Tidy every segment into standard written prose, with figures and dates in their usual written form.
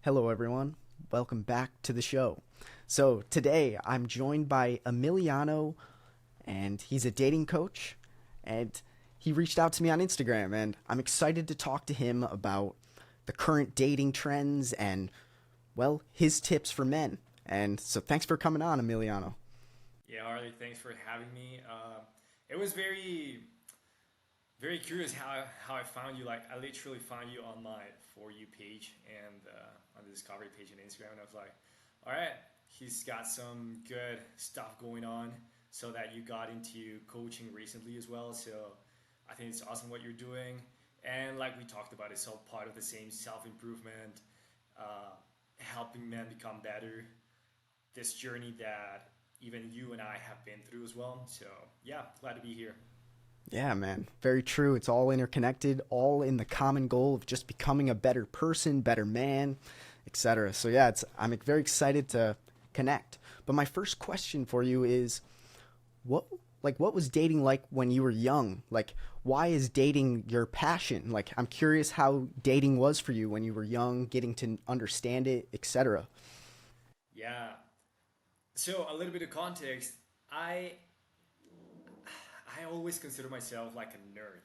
Hello, everyone. Welcome back to the show. So, today I'm joined by Emiliano, and he's a dating coach. And he reached out to me on Instagram, and I'm excited to talk to him about the current dating trends and, well, his tips for men. And so, thanks for coming on, Emiliano. Yeah, Harley, thanks for having me. It was very curious how I found you. Like, I literally found you on my For You page and on the Discovery page on Instagram, and I was like, all right, he's got some good stuff going on. So that you got into coaching recently as well. So I think it's awesome what you're doing. And like we talked about, it's all part of the same self improvement, uh, helping men become better, this journey that even you and I have been through as well. So yeah, glad to be here. Yeah, man. Very true. It's all interconnected, all in the common goal of just becoming a better person, better man, etc. So yeah, I'm very excited to connect. But my first question for you is what what was dating like when you were young? Like why is dating your passion? Like I'm curious how dating was for you when you were young, getting to understand it, etc. Yeah. So a little bit of context. I I always consider myself like a nerd,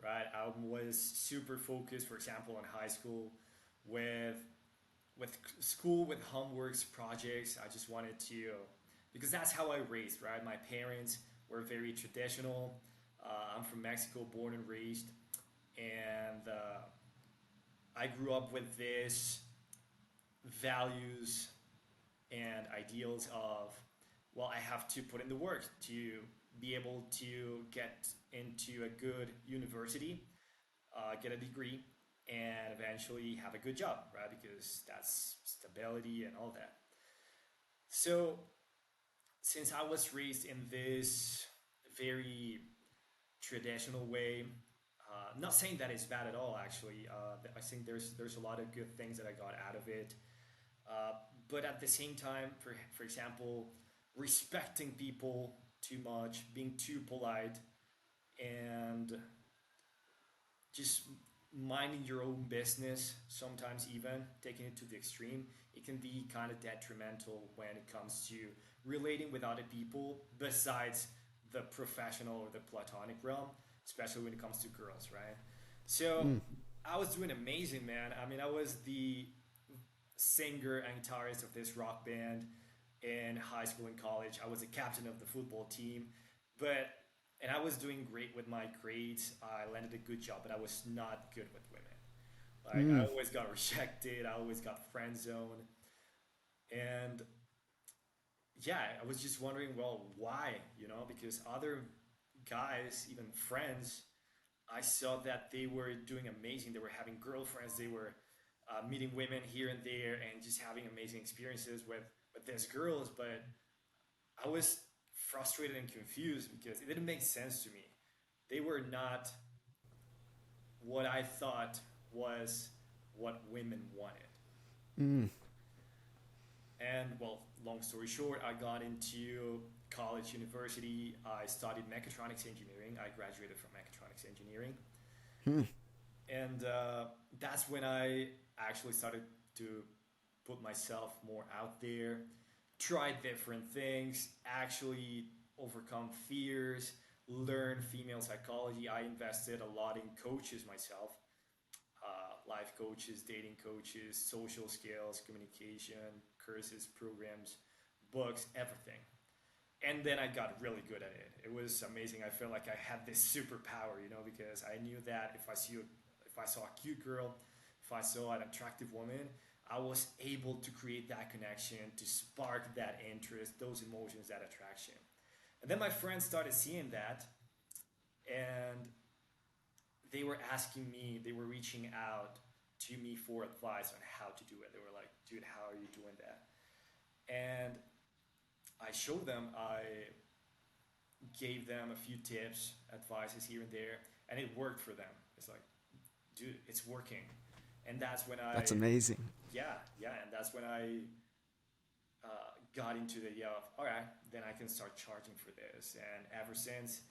right? I was super focused, for example, in high school with with school, with homeworks, projects. I just wanted to, because that's how I raised, right? My parents were very traditional. I'm from Mexico, born and raised, and I grew up with this values and ideals of, well, I have to put in the work to be able to get into a good university, get a degree, and eventually have a good job, right? Because that's stability and all that. So, since I was raised in this very traditional way, not saying that it's bad at all. Actually, I think there's a lot of good things that I got out of it. Uh, but at the same time, for example, respecting people too much, being too polite, and just minding your own business, sometimes even taking it to the extreme, it can be kind of detrimental when it comes to relating with other people besides the professional or the platonic realm, especially when it comes to girls, right? So Mm. I was doing amazing, man. I mean, I was the singer and guitarist of this rock band in high school and college. I was a captain of the football team, but and I was doing great with my grades. I landed a good job, but I was not good with women. Like I Mm. always got rejected. I always got friend zoned, and yeah, I was just wondering, well, why? Because other guys, even friends, I saw that they were doing amazing. They were having girlfriends. They were meeting women here and there, and just having amazing experiences with these girls. But I was frustrated and confused because it didn't make sense to me. They were not what I thought was what women wanted. Mm. And well, long story short, I got into college, university. I studied mechatronics engineering. I graduated from mechatronics engineering. Mm. And that's when I actually started to put myself more out there, try different things, actually overcome fears, learn female psychology. I invested a lot in coaches myself, life coaches, dating coaches, social skills, communication, courses, programs, books, everything. And then I got really good at it. It was amazing. I felt like I had this superpower, because I knew that if I saw a cute girl, if I saw an attractive woman, I was able to create that connection, to spark that interest, those emotions, that attraction. And then my friends started seeing that, and they were reaching out to me for advice on how to do it. They were like, dude, how are you doing that? And I showed them, I gave them a few tips, advices here and there, and it worked for them. It's like, dude, it's working. And that's when That's amazing. and that's when I got into the idea of, all right, then I can start charging for this. And ever since,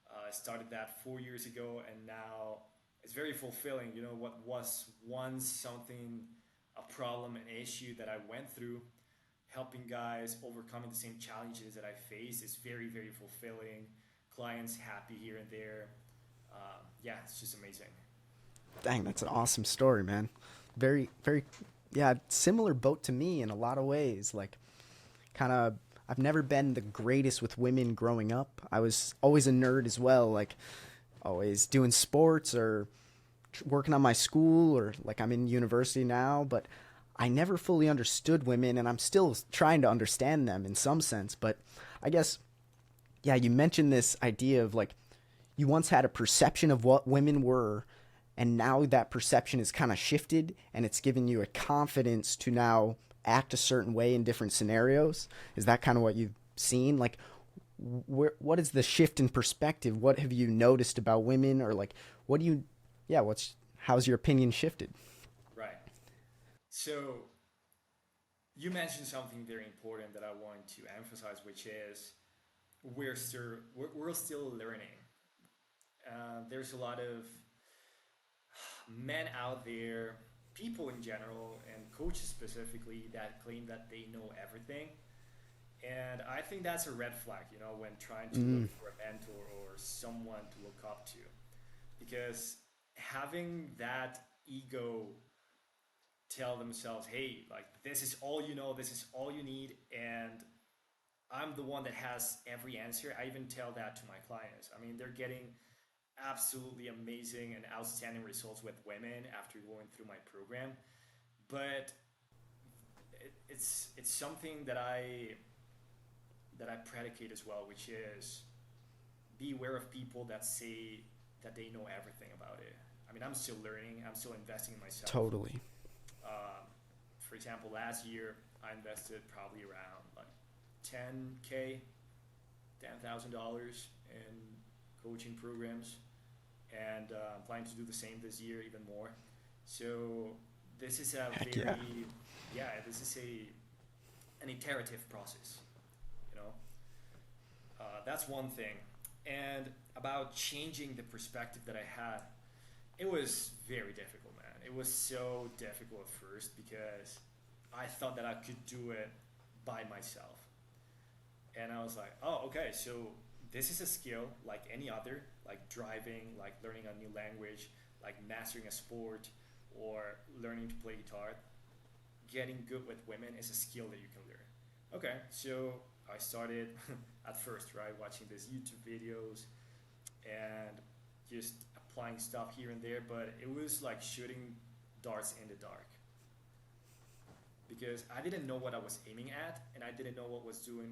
I started that 4 years ago, and now it's very fulfilling. What was once something a problem, an issue that I went through, helping guys overcoming the same challenges that I face is very, very fulfilling. Clients happy here and there. Yeah, it's just amazing. Dang, that's an awesome story, man. Very, very, yeah, similar boat to me in a lot of ways. Like, kind of, I've never been the greatest with women growing up. I was always a nerd as well, like, always doing sports or working on my school, or like I'm in university now, but I never fully understood women, and I'm still trying to understand them in some sense. But I guess, yeah, you mentioned this idea of like you once had a perception of what women were, and now that perception is kind of shifted, and it's given you a confidence to now act a certain way in different scenarios. Is that kind of what you've seen? Like, what is the shift in perspective? What have you noticed about women, or like, what do you, yeah, how's your opinion shifted? Right. So you mentioned something very important that I want to emphasize, which is we're still learning. There's a lot of men out there, people in general, and coaches specifically that claim that they know everything. And I think that's a red flag, when trying to look for a mentor or someone to look up to. Because having that ego tell themselves, hey, like, this is all you know, this is all you need, and I'm the one that has every answer. I even tell that to my clients. I mean, they're getting absolutely amazing and outstanding results with women after going through my program. But it's something that I predicate as well, which is be aware of people that say that they know everything about it. I mean, I'm still learning. I'm still investing in myself. Totally. For example, last year I invested probably around like 10k, $10,000 in coaching programs, and I'm planning to do the same this year, even more. So this is a Heck very, yeah. yeah, this is an iterative process. You know, that's one thing. And about changing the perspective that I had, it was very difficult, man. It was so difficult at first because I thought that I could do it by myself. And I was like, oh, okay, so this is a skill like any other, like driving, like learning a new language, like mastering a sport, or learning to play guitar. Getting good with women is a skill that you can learn. Okay, so I started at first, right, watching these YouTube videos and just applying stuff here and there, but it was like shooting darts in the dark because I didn't know what I was aiming at, and I didn't know what I was doing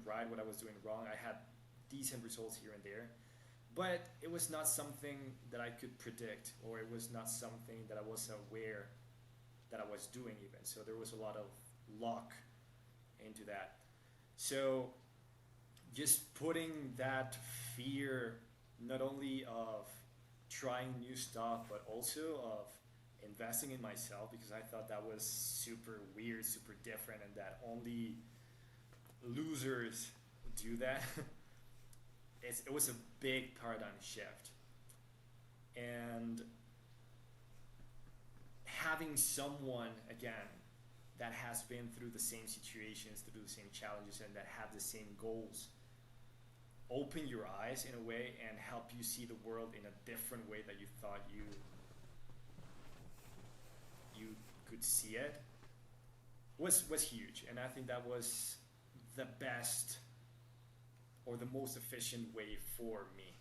right, what I was doing wrong. I had decent results here and there, but it was not something that I could predict, or it was not something that I was aware that I was doing even. So there was a lot of luck into that. So just putting that fear not only of trying new stuff, but also of investing in myself, because I thought that was super weird, super different, and that only losers do that. It was a big paradigm shift. And having someone, again, that has been through the same situations, through the same challenges, and that have the same goals, open your eyes in a way and help you see the world in a different way that you thought you could see it was huge. And I think that was the best or the most efficient way for me,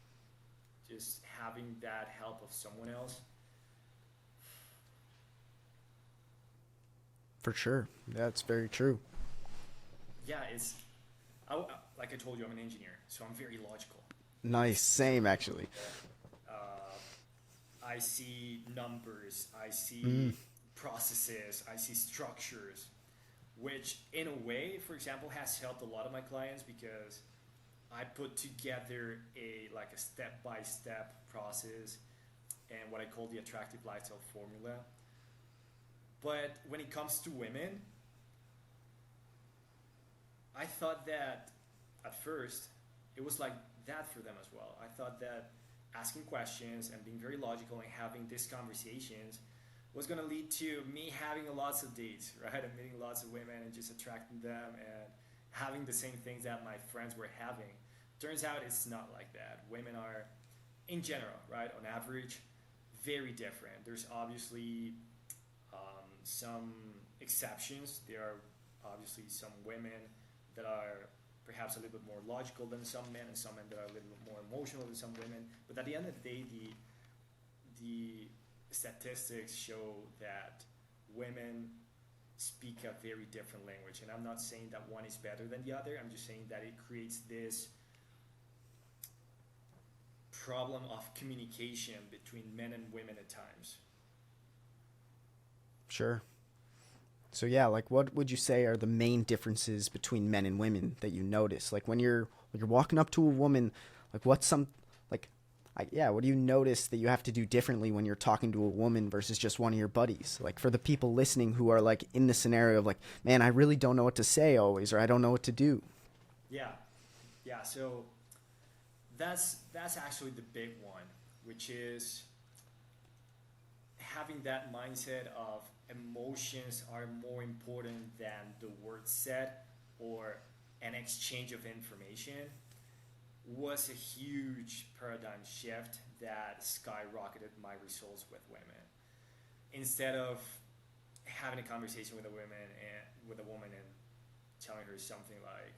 just having that help of someone else. For sure. That's very true. Yeah, like I told you, I'm an engineer, so I'm very logical. Nice. Same, actually. I see numbers, I see processes, I see structures, which in a way, for example, has helped a lot of my clients because I put together a step by step process and what I call the attractive lifestyle formula. But when it comes to women, I thought that at first it was like that for them as well. I thought that asking questions and being very logical and having these conversations was going to lead to me having lots of dates, right? And meeting lots of women and just attracting them and having the same things that my friends were having. Turns out it's not like that. Women are, in general, right, on average, very different. There's obviously some exceptions. There are obviously some women that are perhaps a little bit more logical than some men, and some men that are a little bit more emotional than some women. But at the end of the day, the statistics show that women speak a very different language. And I'm not saying that one is better than the other. I'm just saying that it creates this problem of communication between men and women at times. Sure. So yeah, like what would you say are the main differences between men and women that you notice? Like when you're walking up to a woman, like what's some like yeah, what do you notice that you have to do differently when you're talking to a woman versus just one of your buddies? Like for the people listening who are like in the scenario of like, man, I really don't know what to say always, or I don't know what to do. Yeah, yeah. So that's actually the big one, which is having that mindset of emotions are more important than the words said or an exchange of information was a huge paradigm shift that skyrocketed my results with women. Instead of having a conversation with a woman and telling her something like,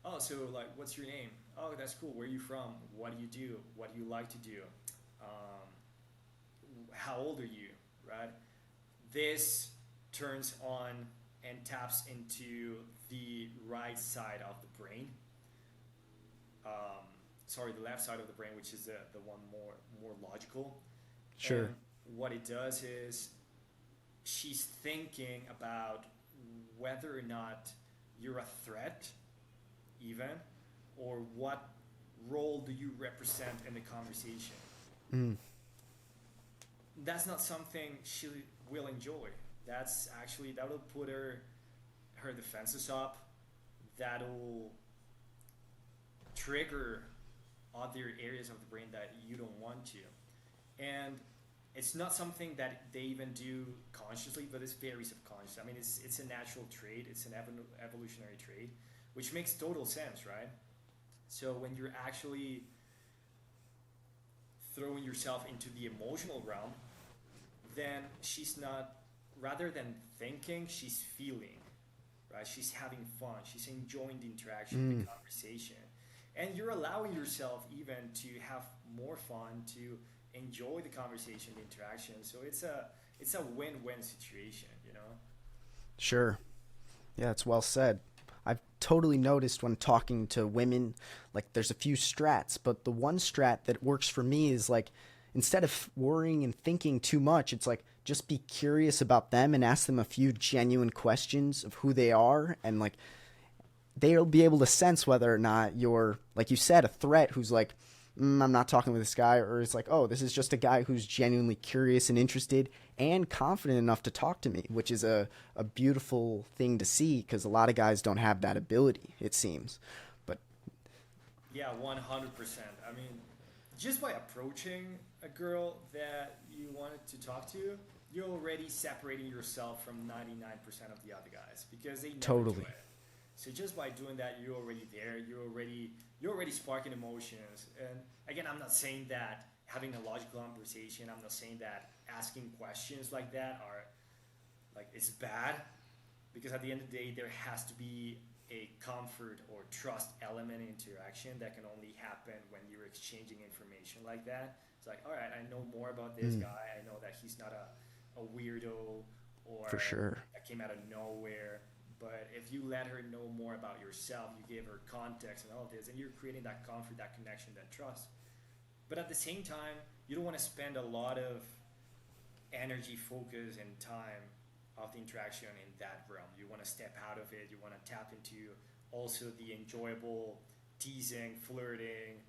"Oh, so like, what's your name? Oh, that's cool. Where are you from? What do you do? What do you like to do? Um, how old are you?" Right? This turns on and taps into the right side of the brain. Sorry, the left side of the brain, which is the one more logical. And Sure. what it does is she's thinking about whether or not you're a threat, even, or what role do you represent in the conversation. Mm, That's not something she will enjoy. That's actually that'll put her defenses up. That'll trigger other areas of the brain that you don't want to. And it's not something that they even do consciously, but it's very subconscious. I mean, it's a natural trait. It's an evolutionary trait, which makes total sense, right? So when you're actually throwing yourself into the emotional realm, then she's not, rather than thinking, she's feeling, right? She's having fun. She's enjoying the interaction, the mm, conversation. And you're allowing yourself even to have more fun, to enjoy the conversation, the interaction. So it's a win-win situation, you know? sure. Yeah, it's well said. I've totally noticed when talking to women, like there's a few strats, but the one strat that works for me is like instead of worrying and thinking too much, it's like just be curious about them and ask them a few genuine questions of who they are, and like they'll be able to sense whether or not you're, like you said, a threat who's like, I'm not talking with this guy, or it's like, oh, this is just a guy who's genuinely curious and interested and confident enough to talk to me, which is a beautiful thing to see because a lot of guys don't have that ability, it seems. But Yeah, 100%. I mean, just by approaching a girl that you wanted to talk to, you're already separating yourself from 99% of the other guys because they never do totally. it. So just by doing that, you're already there. You're already sparking emotions. And again, I'm not saying that having a logical conversation. I'm not saying that asking questions like that are like it's bad, because at the end of the day, there has to be a comfort or trust element in interaction that can only happen when you're exchanging information like that. It's like, all right, I know more about this Mm, guy. I know that he's not a weirdo for or sure. that came out of nowhere. But if you let her know more about yourself, you gave her context and all this, and you're creating that comfort, that connection, that trust. But at the same time, you don't want to spend a lot of energy, focus, and time of the interaction in that realm. You want to step out of it. You want to tap into also the enjoyable teasing, flirting,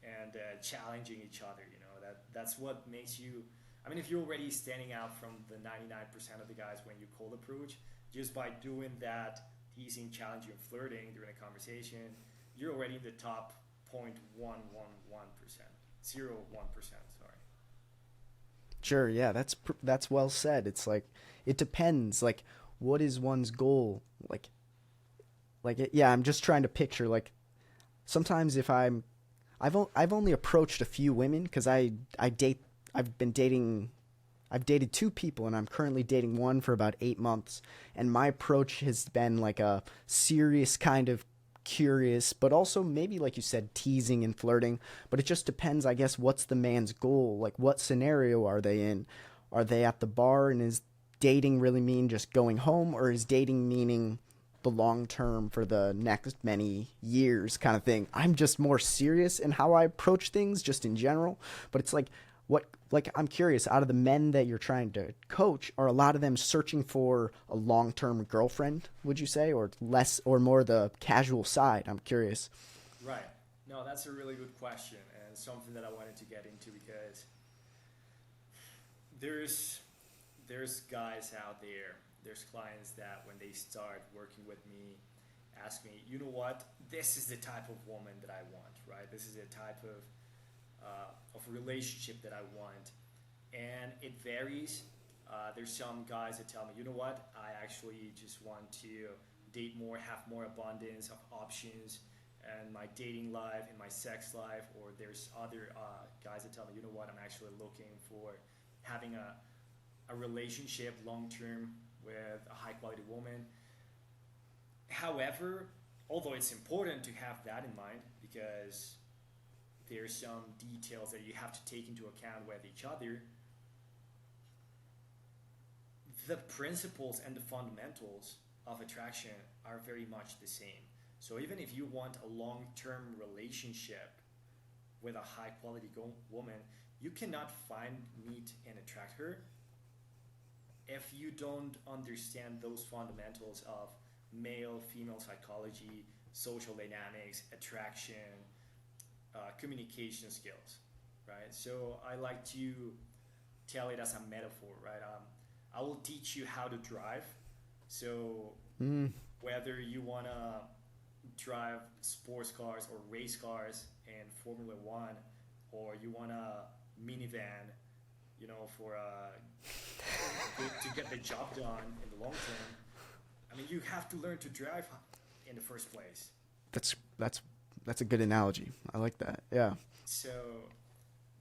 and challenging each other. You know that's what makes you. I mean, if you're already standing out from the 99% of the guys when you cold approach, just by doing that teasing, challenging, and flirting during a conversation, you're already in the top 0.111%, 0.1%. Sorry. Sure, yeah, that's well said. It's like it depends. Like, what is one's goal? Yeah, I'm just trying to picture. Like, sometimes if I've only approached a few women because I date. I've been dating. I've dated two people, and I'm currently dating one for about 8 months. And my approach has been like a serious kind of curious, but also maybe like you said, teasing and flirting. But it just depends, I guess. What's the man's goal? Like, what scenario are they in? Are they at the bar, and is dating really mean just going home, or is dating meaning the long term for the next many years kind of thing? I'm just more serious in how I approach things, just in general. But it's like, I'm curious, out of the men that you're trying to coach, are a lot of them searching for a long-term girlfriend, would you say, or less, or more the casual side? I'm curious. Right. No, that's a really good question and something that I wanted to get into because there's there's guys out there, there's clients that when they start working with me, ask me, you know what, this is the type of woman that I want, right? This is the type of relationship that I want, and it varies. There's some guys that tell me, you know what, I actually just want to date more, have more abundance of options and my dating life and my sex life. Or there's other guys that tell me, you know what, I'm actually looking for having a relationship long term with a high quality woman. However, although it's important to have that in mind because there's some details that you have to take into account with each other, the principles and the fundamentals of attraction are very much the same. So even if you want a long-term relationship with a high-quality woman, you cannot find, meet, and attract her if you don't understand those fundamentals of male female psychology, social dynamics, attraction, communication skills, right? So I like to tell it as a metaphor, right? I will teach you how to drive. So Mm, whether you want to drive sports cars or race cars in Formula One, or you want a minivan, for to get the job done in the long term. I mean, you have to learn to drive in the first place. that's that's that's a good analogy. I like that. Yeah. So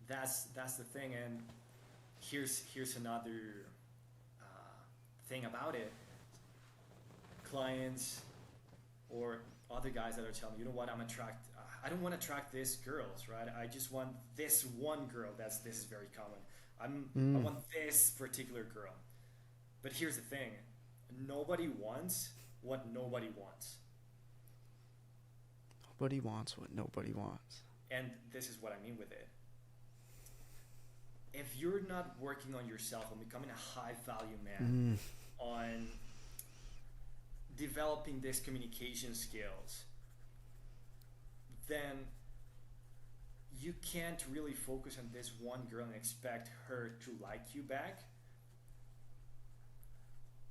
that's the thing. And here's another thing about it. Clients or other guys that are telling me, you know what, I don't want to attract this girls, right? I just want this one girl. This is very common. I Mm, want this particular girl. But here's the thing: nobody wants what nobody wants, nobody wants what nobody wants. and this is what I mean with it. If you're not working on yourself, on becoming a high value man, Mm, on developing these communication skills, then you can't really focus on this one girl and expect her to like you back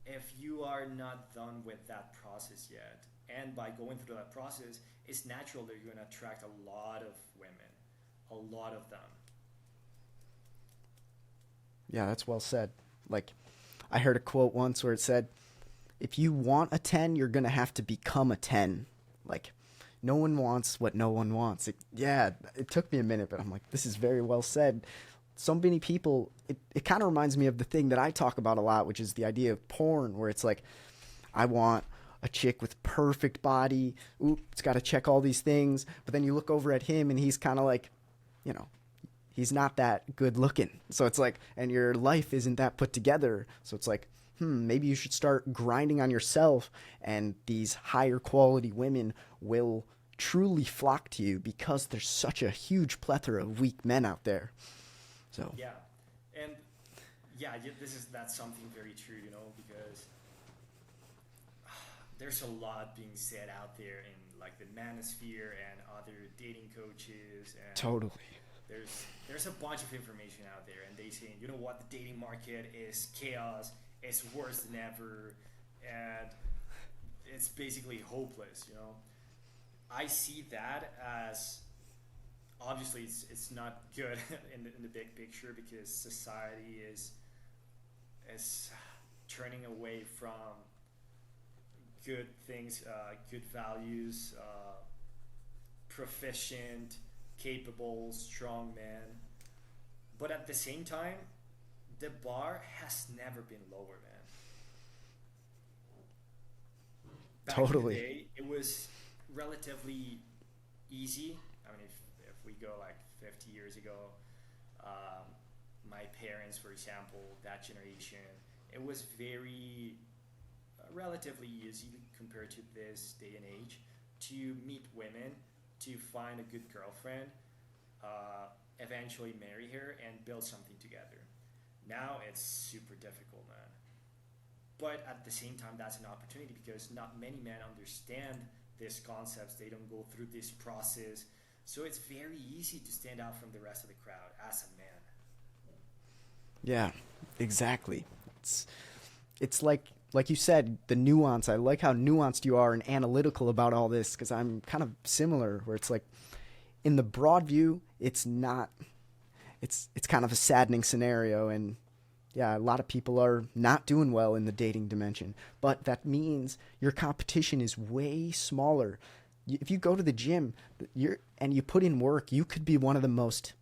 if you are not done with that process yet. And by going through that process, it's natural that you're going to attract a lot of women, a lot of them. yeah, that's well said. Like, I heard a quote once where it said, if you want a 10, you're going to have to become a 10. Like, no one wants what no one wants. Yeah, it took me a minute, but I'm like, this is very well said. So many people, it kind of reminds me of the thing that I talk about a lot, which is the idea of porn, where it's like, I want a chick with perfect body. Ooh, it's got to check all these things. But then you look over at him and he's kind of like, you know, he's not that good looking. So it's like, and your life isn't that put together. So it's like, maybe you should start grinding on yourself, and these higher quality women will truly flock to you because there's such a huge plethora of weak men out there. So, Yeah, and yeah, that's something very true, because there's a lot being said out there in like the manosphere and other dating coaches, and totally. there's a bunch of information out there, and they saying, you know what, the dating market is chaos, it's worse than ever, and it's basically hopeless. I see that as obviously it's not good in the big picture because society is turning away from good things, good values, proficient, capable, strong men. But at the same time, the bar has never been lower, man. Back in the Totally. day, it was relatively easy. I mean, if we go like 50 years ago, um, my parents, for example, that generation, it was very relatively easy compared to this day and age to meet women, to find a good girlfriend, eventually marry her, and build something together. Now it's super difficult, man. But at the same time, that's an opportunity because not many men understand these concepts. They don't go through this process. So it's very easy to stand out from the rest of the crowd as a man. Yeah, exactly. It's it's like you said, the nuance. I like how nuanced you are and analytical about all this because I'm kind of similar where it's like in the broad view, it's not it's kind of a saddening scenario and yeah, a lot of people are not doing well in the dating dimension, but that means your competition is way smaller. If you go to the gym, you're and you put in work, you could be one of the most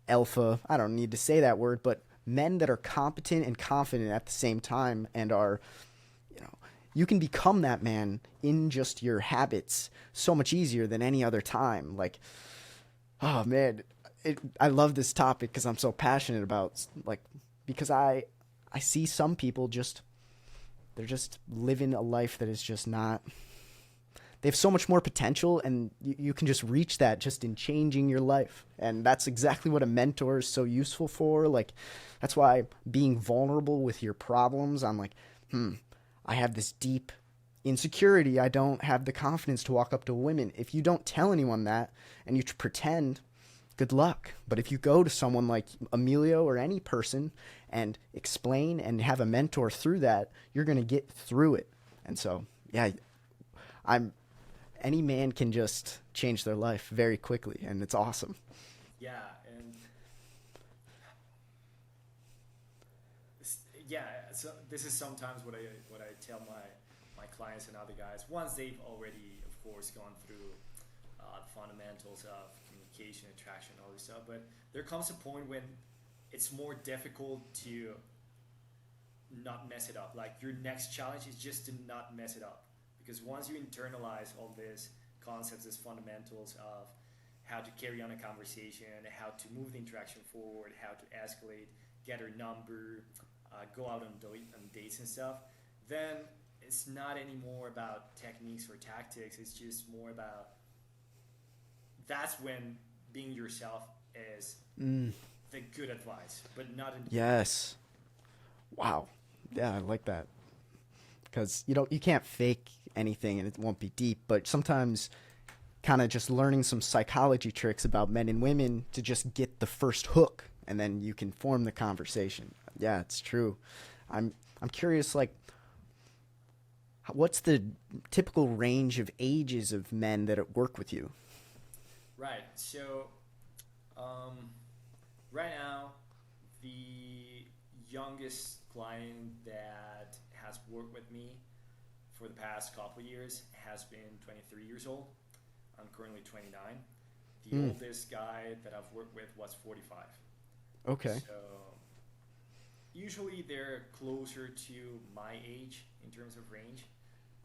alpha, I don't need to say that word, but men that are competent and confident at the same time and are, you know, you can become that man in just your habits so much easier than any other time. Like, oh man, I love this topic because I'm so passionate about like because I see some people just they're just living a life that is just not they have so much more potential and you can just reach that just in changing your life and that's exactly what a mentor is so useful for like that's why being vulnerable with your problems I'm like I have this deep insecurity. I don't have the confidence to walk up to women. If you don't tell anyone that and you pretend, good luck. But if you go to someone like Emilio or any person and explain and have a mentor through that, you're going to get through it. And so, yeah, I'm any man can just change their life very quickly and it's awesome. Yeah, and yeah, so this is sometimes what I tell my clients and other guys once they've already, of course, gone through the fundamentals of communication, attraction, all this stuff. But there comes a point when it's more difficult to not mess it up. Like your next challenge is just to not mess it up, because once you internalize all these concepts, these fundamentals of how to carry on a conversation, how to move the interaction forward, how to escalate, get her number, go out on dates and stuff, then it's not anymore about techniques or tactics. It's just more about that's when being yourself is Mm, the good advice, but not in the beginning. yes. Wow. Yeah, I like that. Because you can't fake anything and it won't be deep, but sometimes kind of just learning some psychology tricks about men and women to just get the first hook and then you can form the conversation. Yeah, it's true. I'm curious like what's the typical range of ages of men that work with you? Right. So um, right now, the youngest client that has worked with me for the past couple of years has been 23 years old. I'm currently 29. The Mm, oldest guy that I've worked with was 45. okay. So usually they're closer to my age in terms of range.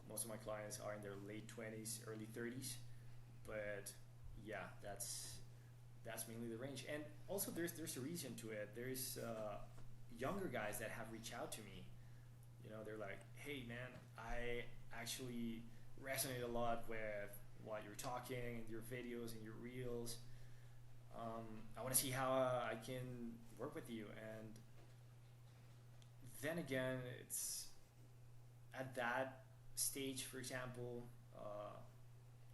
Most of my clients are in their late 20s, early 30s, but yeah, that's mainly the range. And also, there's a reason to it. There's younger guys that have reached out to me. You know, they're like, "Hey, man, I actually resonate a lot with what you're talking and your videos and your reels. I want to see how I can work with you." And then again, it's at that stage, for example,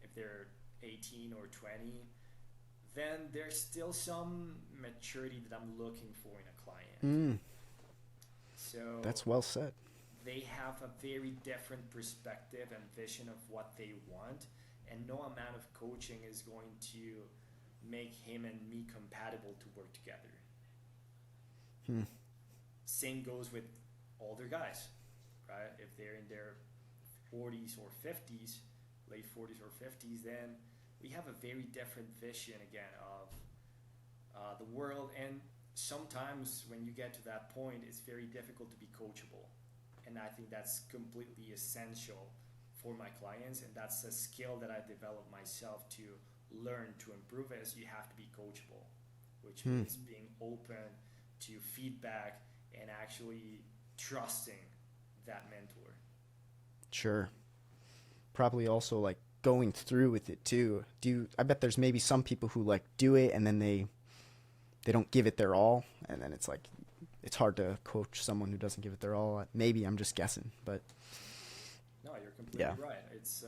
if they're 18 or 20, then there's still some maturity that I'm looking for in a client. Mm, So that's well said. they have a very different perspective and vision of what they want, and no amount of coaching is going to make him and me compatible to work together. Hmm. Same goes with older guys, right? If they're in their 40s or 50s, late 40s or 50s, then we have a very different vision again of the world. And sometimes when you get to that point, it's very difficult to be coachable. And I think that's completely essential for my clients. And that's a skill that I developed myself to learn to improve as you have to be coachable, which Hmm. means being open to feedback and actually trusting that mentor. Sure. Probably also like going through with it too. I bet there's maybe some people who like do it and then they don't give it their all, and then it's like it's hard to coach someone who doesn't give it their all. Maybe I'm just guessing, but No, you're completely yeah. right. It's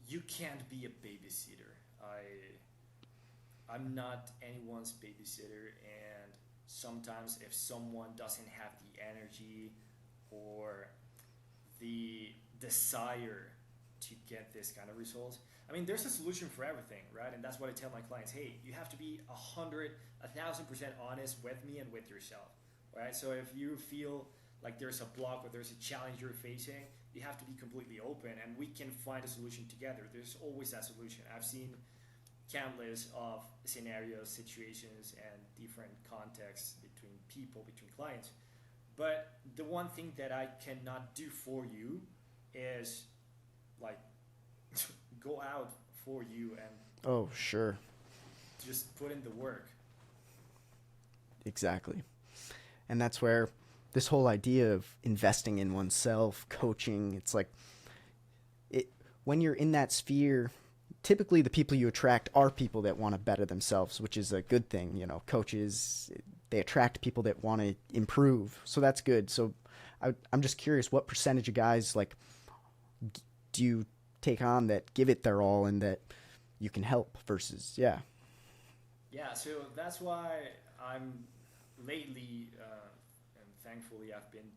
you can't be a babysitter. I'm not anyone's babysitter, and sometimes if someone doesn't have the energy or the desire to get this kind of results, I mean, there's a solution for everything, right? And that's what I tell my clients. Hey, you have to be 1,000% honest with me and with yourself, right? So if you feel like there's a block or there's a challenge you're facing, you have to be completely open, and we can find a solution together. There's always that solution. I've seen countless of scenarios, situations, and different contexts between people, between clients. But the one thing that I cannot do for you is like go out for you and Oh, sure. just put in the work. Exactly. And that's where this whole idea of investing in oneself, coaching, it's like it when you're in that sphere, typically the people you attract are people that want to better themselves, which is a good thing. Coaches, they attract people that want to improve. So that's good. So I'm just curious, what percentage of guys like do you take on that give it their all and that you can help versus, yeah. Yeah, so that's why I'm lately, and thankfully, I've been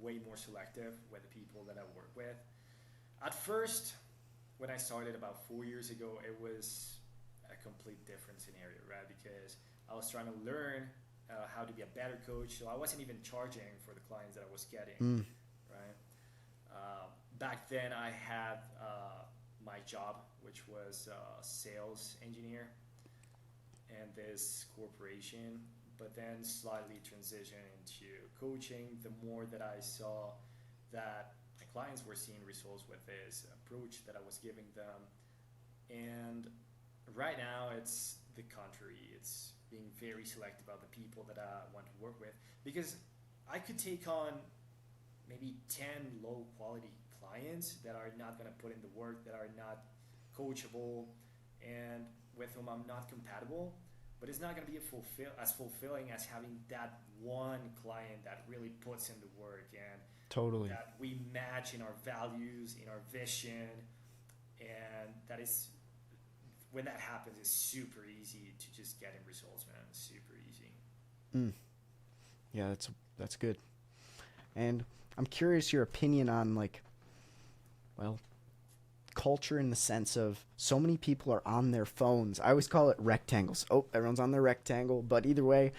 way more selective with the people that I work with. At first, when I started about 4 years ago, it was a complete different scenario, right? Because I was trying to learn how to be a better coach, so I wasn't even charging for the clients that I was getting, Mm. right? Back then, I had my job, which was sales engineer and this corporation, but then slightly transition into coaching the more that I saw that my clients were seeing results with this approach that I was giving them. And right now it's the contrary. It's being very selective about the people that I want to work with, because I could take on maybe 10 low quality clients that are not going to put in the work, that are not coachable, and with whom I'm not compatible. But it's not going to be as fulfilling as having that one client that really puts in the work and Totally. that we match in our values, in our vision, and that is when that happens, it's super easy to just get in results, man. It's super easy. Mm. Yeah, that's good. And I'm curious your opinion on like, well, culture in the sense of so many people are on their phones. I always call it rectangles. Oh, everyone's on their rectangle, but either way,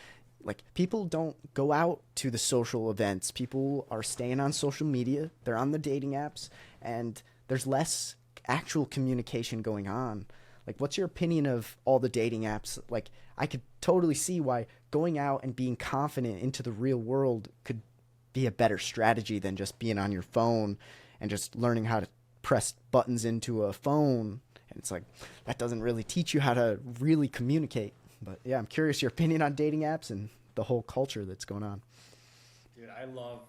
like people don't go out to the social events. People are staying on social media. They're on the dating apps, and there's less actual communication going on. Like, what's your opinion of all the dating apps? Like, I could totally see why going out and being confident into the real world could be a better strategy than just being on your phone and just learning how to press buttons into a phone. And it's like, that doesn't really teach you how to really communicate. But yeah, I'm curious your opinion on dating apps and the whole culture that's going on. Dude, I love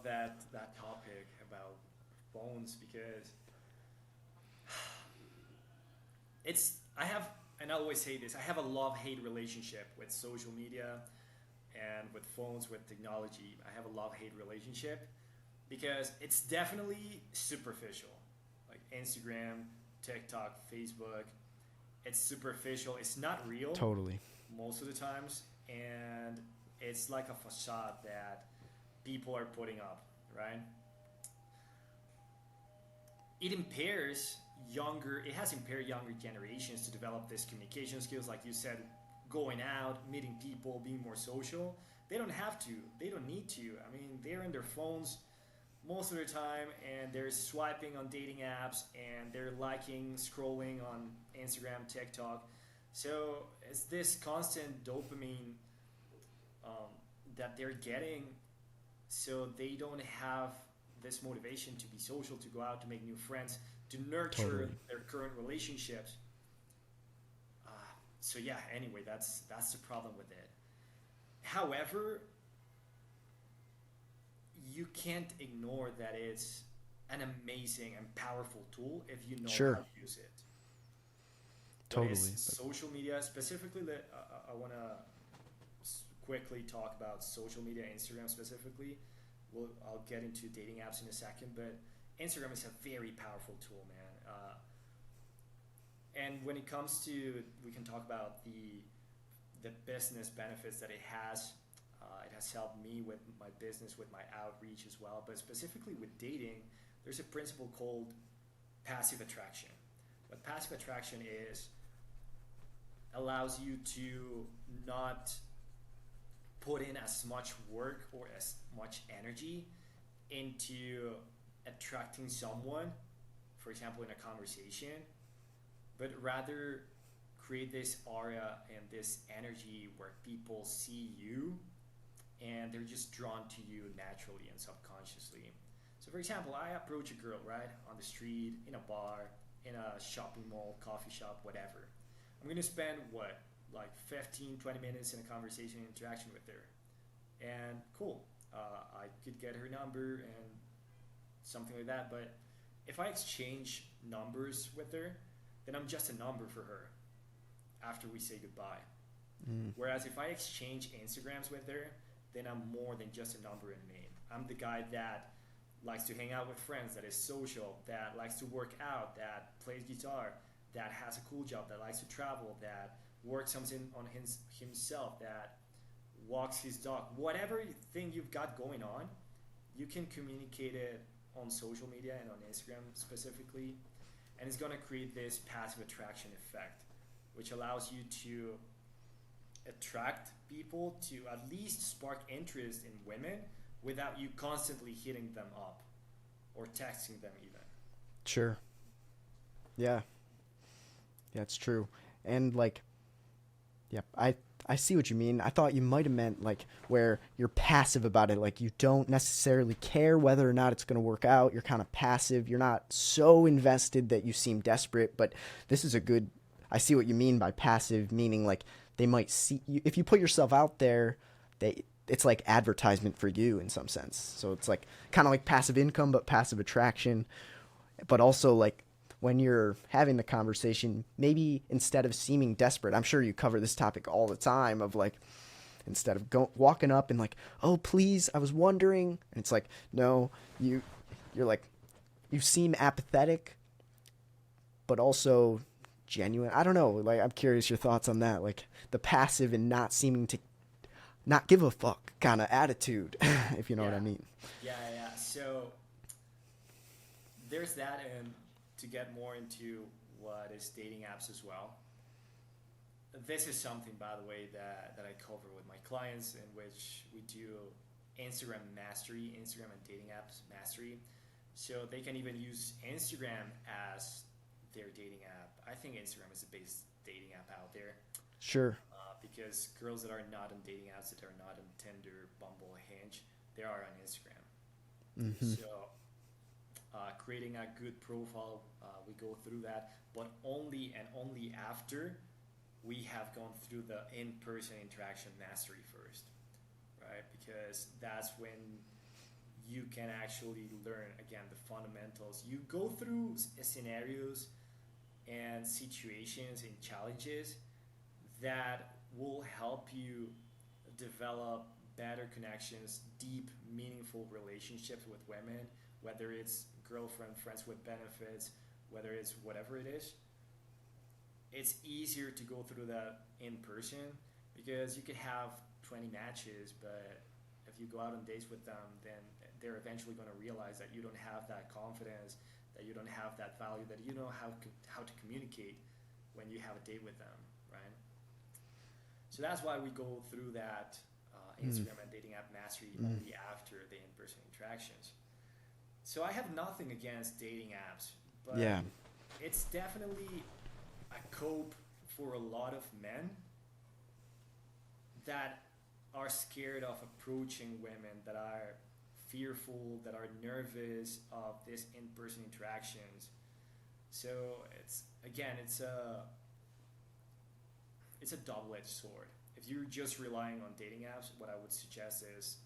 that topic about phones, because it's I have, and I always say this, I have a love-hate relationship with social media and with phones, with technology. I have a love-hate relationship because it's definitely superficial. Like Instagram, TikTok, Facebook, it's superficial. It's not real Totally. most of the times, and it's like a facade that people are putting up, right? it impairs it has impaired younger generations to develop these communication skills, like you said, going out, meeting people, being more social. They don't have to, they don't need to. I mean, they're in their phones most of their time, and they're swiping on dating apps, and they're liking, scrolling on Instagram, TikTok. So it's this constant dopamine um, that they're getting, so they don't have this motivation to be social, to go out, to make new friends, to nurture Totally. their current relationships. Uh, so yeah, anyway, that's the problem with it. However, you can't ignore that it's an amazing and powerful tool if you know how Sure. to use it. What is Totally. social media specifically? I want to quickly talk about social media, Instagram specifically. I'll get into dating apps in a second, but Instagram is a very powerful tool, man. And when it comes to, we can talk about the business benefits that it has. It has helped me with my business, with my outreach as well. But specifically with dating, there's a principle called passive attraction. What passive attraction is, allows you to not put in as much work or as much energy into attracting someone, for example, in a conversation, but rather create this aura and this energy where people see you and they're just drawn to you naturally and subconsciously. So, for example, I approach a girl, right, on the street, in a bar, in a shopping mall, coffee shop, whatever. I'm going to spend what, like 15, 20 minutes in a conversation interaction with her. And cool, I could get her number and something like that. But if I exchange numbers with her, then I'm just a number for her after we say goodbye. Mm. Whereas if I exchange Instagrams with her, then I'm more than just a number in name. I'm the guy that likes to hang out with friends, that is social, that likes to work out, that plays guitar, that has a cool job, that likes to travel, that works something on himself, that walks his dog. Whatever thing you've got going on, you can communicate it on social media and on Instagram specifically, and it's going to create this passive attraction effect, which allows you to attract people, to at least spark interest in women without you constantly hitting them up or texting them even. Sure. Yeah. Yeah, it's true. And like, yeah, I see what you mean. I thought you might have meant like where you're passive about it, like you don't necessarily care whether or not it's going to work out. You're kind of passive. You're not so invested that you seem desperate, but this is a good I see what you mean by passive, meaning like they might see you if you put yourself out there, they it's like advertisement for you in some sense. So it's like kind of like passive income but passive attraction, but also like when you're having the conversation, maybe instead of seeming desperate, I'm sure you cover this topic all the time of like, instead of walking up and like, oh, please, I was wondering. And it's like, no, you're like, you seem apathetic, but also genuine. I don't know. Like, I'm curious your thoughts on that. Like the passive and not seeming to not give a fuck kind of attitude, if you know what Yeah, I mean. yeah. So there's that, and to get more into what is dating apps as well. This is something, by the way, that I cover with my clients, in which we do Instagram mastery, Instagram and dating apps mastery. So they can even use Instagram as their dating app. I think Instagram is the best dating app out there, Sure. because girls that are not on dating apps, that are not on Tinder, Bumble, Hinge, they are on Instagram. Mm-hmm. So creating a good profile, we go through that, but only and only after we have gone through the in-person interaction mastery first, right? Because that's when you can actually learn again the fundamentals. You go through scenarios and situations and challenges that will help you develop better connections, deep, meaningful relationships with women, whether it's girlfriend, friends with benefits, whether it's whatever it is. It's easier to go through that in person, because you could have 20 matches, but if you go out on dates with them, then they're eventually going to realize that you don't have that confidence, that you don't have that value, that you know how to communicate when you have a date with them, right? So that's why we go through that Instagram and dating app mastery only after the in-person interactions. So I have nothing against dating apps, but Yeah. it's definitely a cope for a lot of men that are scared of approaching women, that are fearful, that are nervous of these in-person interactions. So it's a double-edged sword. If you're just relying on dating apps, what I would suggest is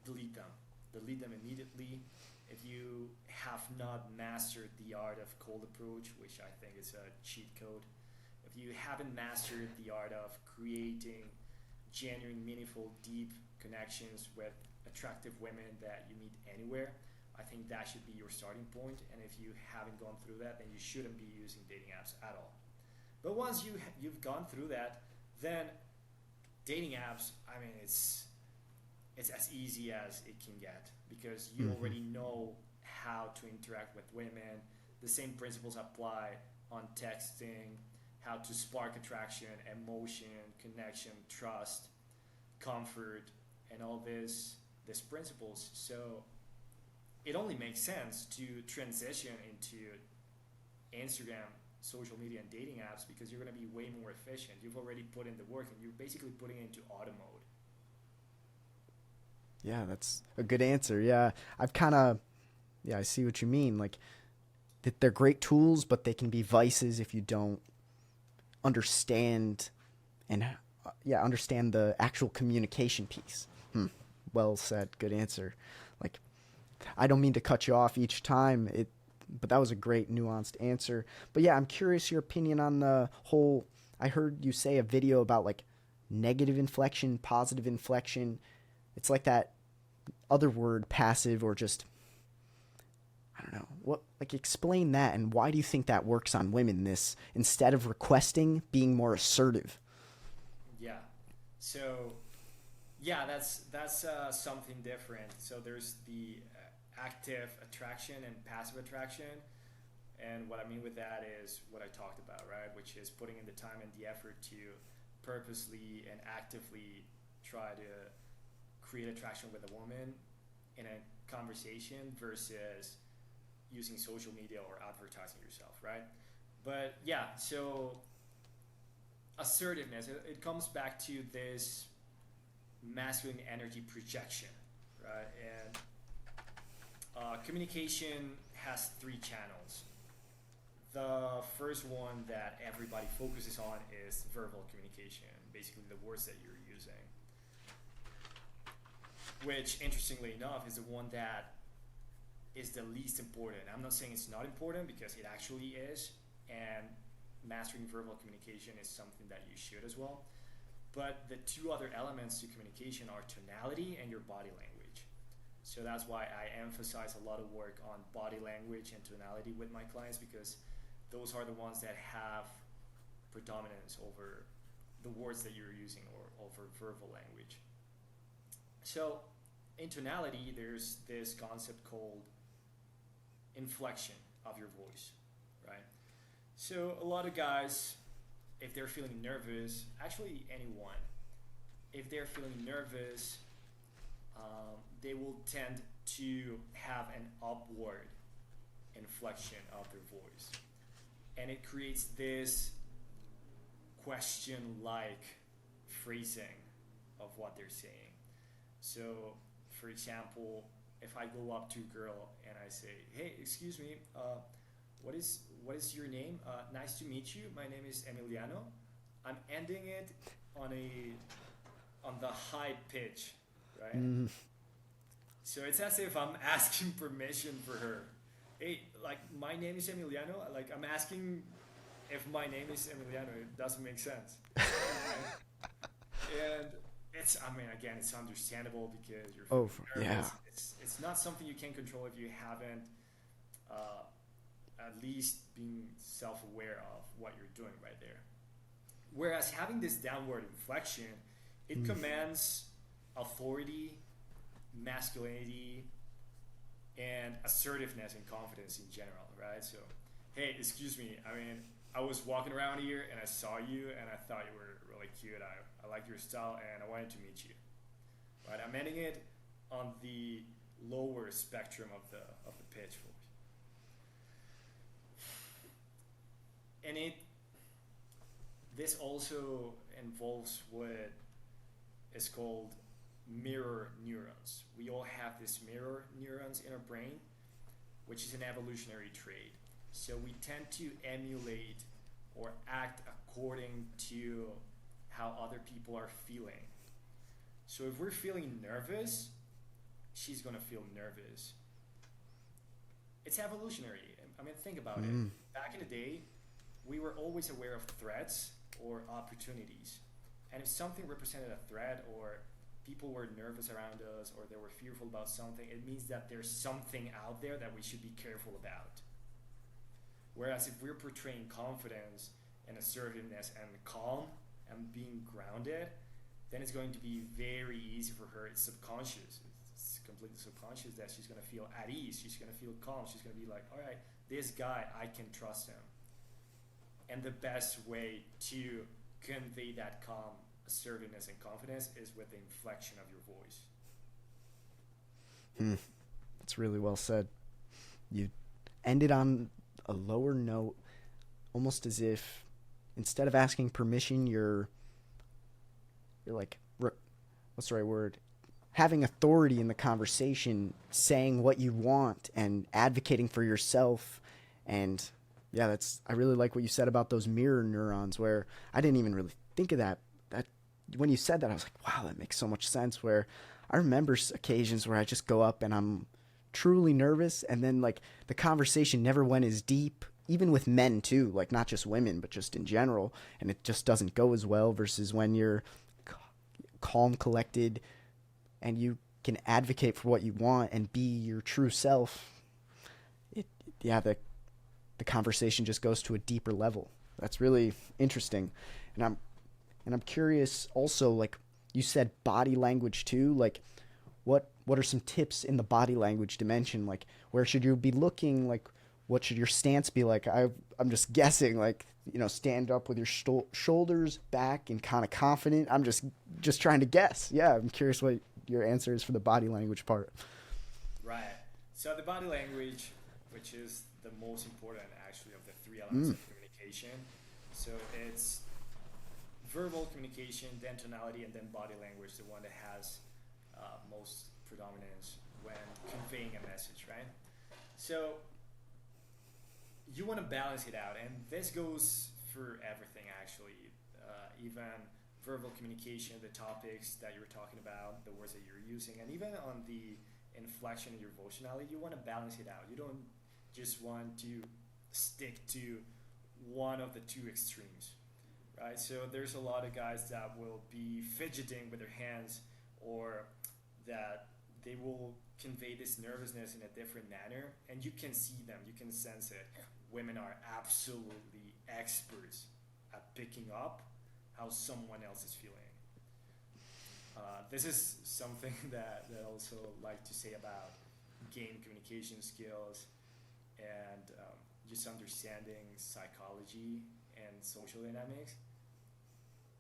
delete them. Delete them immediately. If you have not mastered the art of cold approach, which I think is a cheat code, if you haven't mastered the art of creating genuine, meaningful, deep connections with attractive women that you meet anywhere, I think that should be your starting point. And if you haven't gone through that, then you shouldn't be using dating apps at all. But once you've gone through that, then dating apps, I mean, it's as easy as it can get, because you already know how to interact with women. The same principles apply on texting, how to spark attraction, emotion, connection, trust, comfort, and all these principles. So it only makes sense to transition into Instagram, social media, and dating apps, because you're going to be way more efficient. You've already put in the work, and you're basically putting it into auto mode. Yeah, that's a good answer. Yeah, I see what you mean. Like, that they're great tools, but they can be vices if you don't understand understand the actual communication piece. Well said. Good answer. Like, I don't mean to cut you off each time, but that was a great nuanced answer. But yeah, I'm curious your opinion on the whole. I heard you say a video about like negative inflection, positive inflection. It's like that other word, passive, or just, I don't know. What, like, explain that, and why do you think that works on women, this, instead of requesting, being more assertive? Yeah. So yeah, that's something different. So there's the active attraction and passive attraction. And what I mean with that is what I talked about, right? Which is putting in the time and the effort to purposely and actively try to create attraction with a woman in a conversation, versus using social media or advertising yourself, right? But yeah, so assertiveness, it comes back to this masculine energy projection, right? And communication has three channels. The first one that everybody focuses on is verbal communication, basically the words that you're using, which, interestingly enough, is the one that is the least important. I'm not saying it's not important, because it actually is, and mastering verbal communication is something that you should as well. But the two other elements to communication are tonality and your body language. So that's why I emphasize a lot of work on body language and tonality with my clients, because those are the ones that have predominance over the words that you're using, or over verbal language. So in tonality, there's this concept called inflection of your voice, right? So a lot of guys, if they're feeling nervous, actually anyone, if they're feeling nervous, they will tend to have an upward inflection of their voice. And it creates this question-like phrasing of what they're saying. So, for example, if I go up to a girl and I say, "Hey, excuse me, what is your name? Nice to meet you. My name is Emiliano." I'm ending it on the high pitch, right? So it's as if I'm asking permission for her. Hey, like, my name is Emiliano. Like, I'm asking if my name is Emiliano. It doesn't make sense. And it's, I mean, again, it's understandable because you're feeling nervous. Yeah. It's not something you can control if you haven't at least been self-aware of what you're doing right there. Whereas having this downward inflection, it commands authority, masculinity, and assertiveness and confidence in general, right? So, hey, excuse me. I mean, I was walking around here and I saw you and I thought you were really cute. I like your style and I wanted to meet you, right? I'm ending it on the lower spectrum of the pitch voice, and this also involves what is called mirror neurons. We all have these mirror neurons in our brain, which is an evolutionary trait. So we tend to emulate or act according to how other people are feeling. So if we're feeling nervous, she's gonna feel nervous. It's evolutionary. I mean, think about it. Back in the day, we were always aware of threats or opportunities. And if something represented a threat or people were nervous around us or they were fearful about something, it means that there's something out there that we should be careful about. Whereas if we're portraying confidence and assertiveness and calm and being grounded, then it's going to be very easy for her. It's subconscious. It's completely subconscious that she's going to feel at ease. She's going to feel calm. She's going to be like, all right, this guy, I can trust him. And the best way to convey that calm, assertiveness, and confidence is with the inflection of your voice. That's really well said. You ended on a lower note, almost as if instead of asking permission, you're like, what's the right word? Having authority in the conversation, saying what you want and advocating for yourself. And yeah, I really like what you said about those mirror neurons, where I didn't even really think of that. When you said that, I was like, wow, that makes so much sense. Where I remember occasions where I just go up and I'm truly nervous, and then like the conversation never went as deep, even with men too, like not just women, but just in general, and it just doesn't go as well versus when you're calm, collected, and you can advocate for what you want and be your true self. The conversation just goes to a deeper level. That's really interesting. And I'm curious also, like you said, body language too. Like what are some tips in the body language dimension? Like where should you be looking? Like what should your stance be like? I'm just guessing, like, stand up with your shoulders back and kind of confident. I'm just trying to guess. Yeah, I'm curious what your answer is for the body language part. Right. So the body language, which is the most important actually of the three elements of communication. So it's verbal communication, then tonality, and then body language, the one that has most predominance when conveying a message, right? So you want to balance it out, and this goes for everything actually, even verbal communication, the topics that you were talking about, the words that you're using, and even on the inflection of your emotionality, you want to balance it out. You don't just want to stick to one of the two extremes, right? So there's a lot of guys that will be fidgeting with their hands, or that they will convey this nervousness in a different manner, and you can see them, you can sense it. Women are absolutely experts at picking up how someone else is feeling. This is something that I also like to say about game communication skills and just understanding psychology and social dynamics.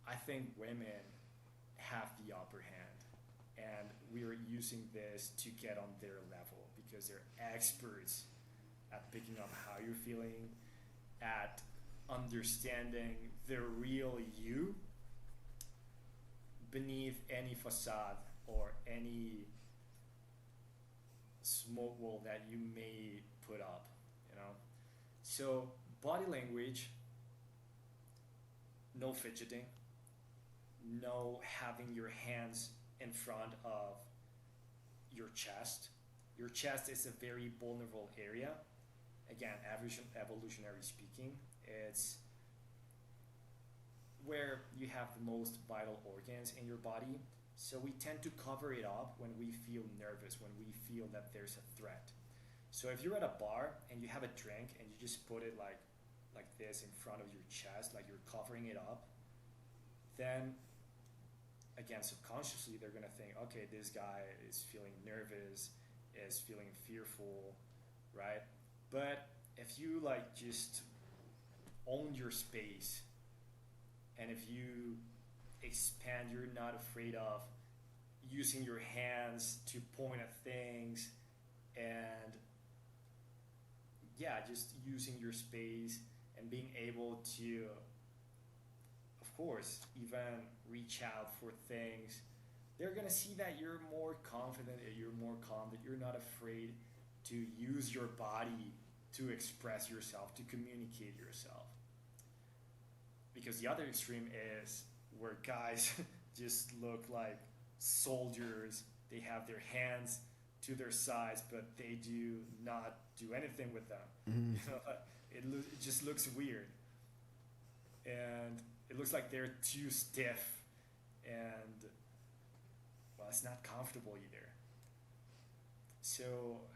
I think women have the upper hand, and we're using this to get on their level because they're experts at picking up how you're feeling, at understanding the real you beneath any facade or any smoke wall that you may put up, So body language, no fidgeting, no having your hands in front of your chest. Your chest is a very vulnerable area. Again, evolutionary speaking, it's where you have the most vital organs in your body. So we tend to cover it up when we feel nervous, when we feel that there's a threat. So if you're at a bar and you have a drink and you just put it like this in front of your chest, like you're covering it up, then again, subconsciously they're gonna think, okay, this guy is feeling nervous, is feeling fearful, right? But if you like just own your space, and if you expand, you're not afraid of using your hands to point at things, and yeah, just using your space and being able to, of course, even reach out for things, they're gonna see that you're more confident, that you're more calm, that you're not afraid to use your body to express yourself, to communicate yourself. Because the other extreme is where guys just look like soldiers. They have their hands to their sides, but they do not do anything with them. Mm-hmm. You know, it just looks weird, and it looks like they're too stiff, and well, it's not comfortable either. So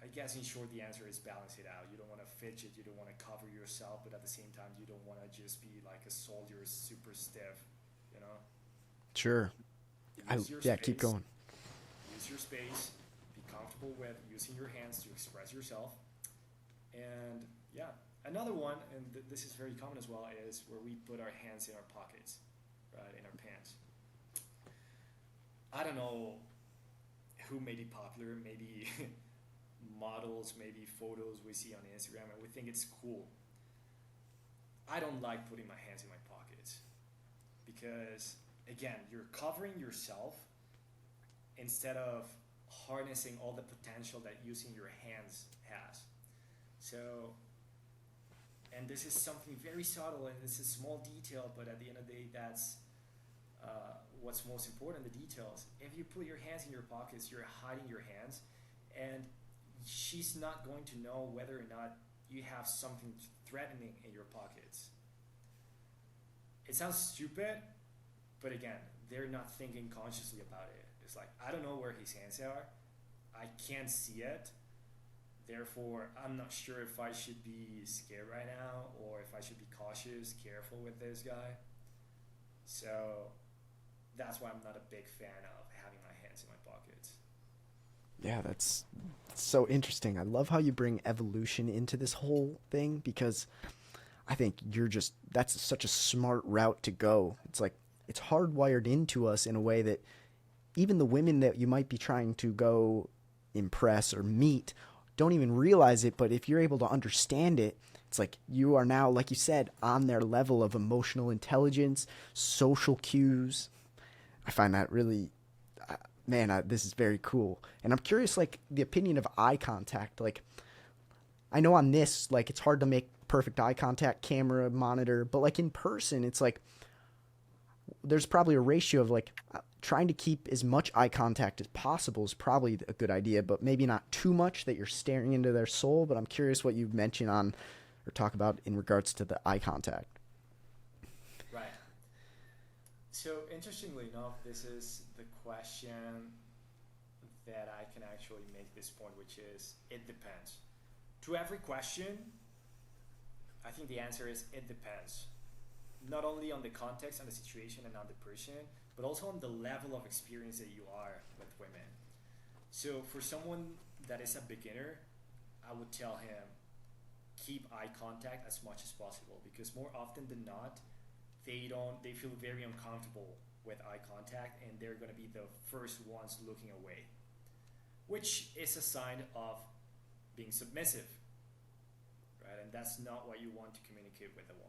I guess in short, the answer is balance it out. You don't want to fidget, you don't want to cover yourself, but at the same time, you don't want to just be like a soldier, super stiff. You know, Sure. use your Yeah, keep space. going. Use your space. Be comfortable with using your hands to express yourself. And yeah, another one, and this is very common as well, is where we put our hands in our pockets, right, in our pants. I don't know who made it popular. Maybe models, maybe photos we see on Instagram, and we think it's cool. I don't like putting my hands in my pockets because, again, you're covering yourself instead of harnessing all the potential that using your hands has. So, and this is something very subtle and it's a small detail, but at the end of the day, that's what's most important, the details. If you put your hands in your pockets, you're hiding your hands, and she's not going to know whether or not you have something threatening in your pockets. It sounds stupid, but again, they're not thinking consciously about it. It's like, I don't know where his hands are. I can't see it. Therefore, I'm not sure if I should be scared right now or if I should be cautious, careful with this guy. So that's why I'm not a big fan of having my hands in my pockets. Yeah, that's so interesting. I love how you bring evolution into this whole thing because I think that's such a smart route to go. It's like it's hardwired into us in a way that even the women that you might be trying to go impress or meet don't even realize it, but if you're able to understand it, it's like you are now, like you said, on their level of emotional intelligence, social cues. I find that really, man, this is very cool. And I'm curious, like, the opinion of eye contact. Like, I know on this, like, it's hard to make perfect eye contact, camera, monitor, but, like, in person, it's like, there's probably a ratio of, like, trying to keep as much eye contact as possible is probably a good idea, but maybe not too much that you're staring into their soul. But I'm curious what you mention on or talk about in regards to the eye contact. Right. So interestingly enough, this is the question that I can actually make this point, which is it depends. To every question, I think the answer is it depends. Not only on the context and the situation and on the person, but also on the level of experience that you are with women. So for someone that is a beginner, I would tell him keep eye contact as much as possible because more often than not, they feel very uncomfortable with eye contact and they're going to be the first ones looking away, which is a sign of being submissive, right? And that's not what you want to communicate with a woman.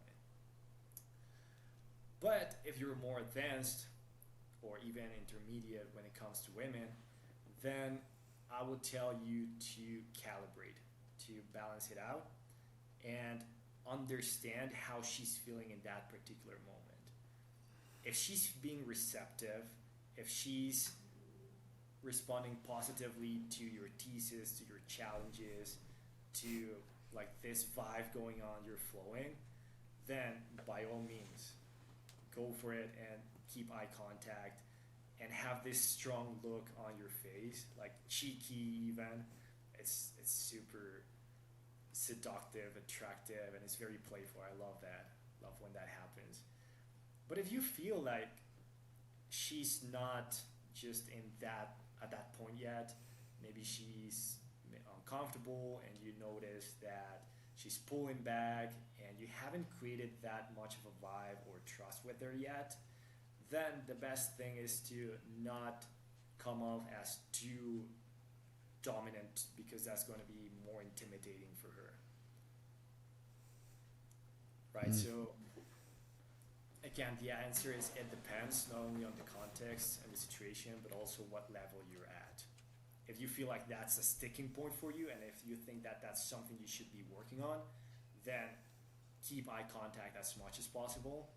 But if you're more advanced or even intermediate when it comes to women, then I would tell you to calibrate, to balance it out and understand how she's feeling in that particular moment. If she's being receptive, if she's responding positively to your thesis, to your challenges, to like this vibe going on, you're flowing, then by all means, go for it and keep eye contact and have this strong look on your face, like cheeky even. It's super seductive, attractive, and it's very playful. I love that. Love when that happens. But if you feel like she's not just in that at that point yet, maybe she's uncomfortable and you notice that she's pulling back and you haven't created that much of a vibe or trust with her yet, then the best thing is to not come off as too dominant, because that's going to be more intimidating for her. Right? So again, the answer is it depends not only on the context and the situation, but also what level you're at. If you feel like that's a sticking point for you, and if you think that that's something you should be working on, then keep eye contact as much as possible,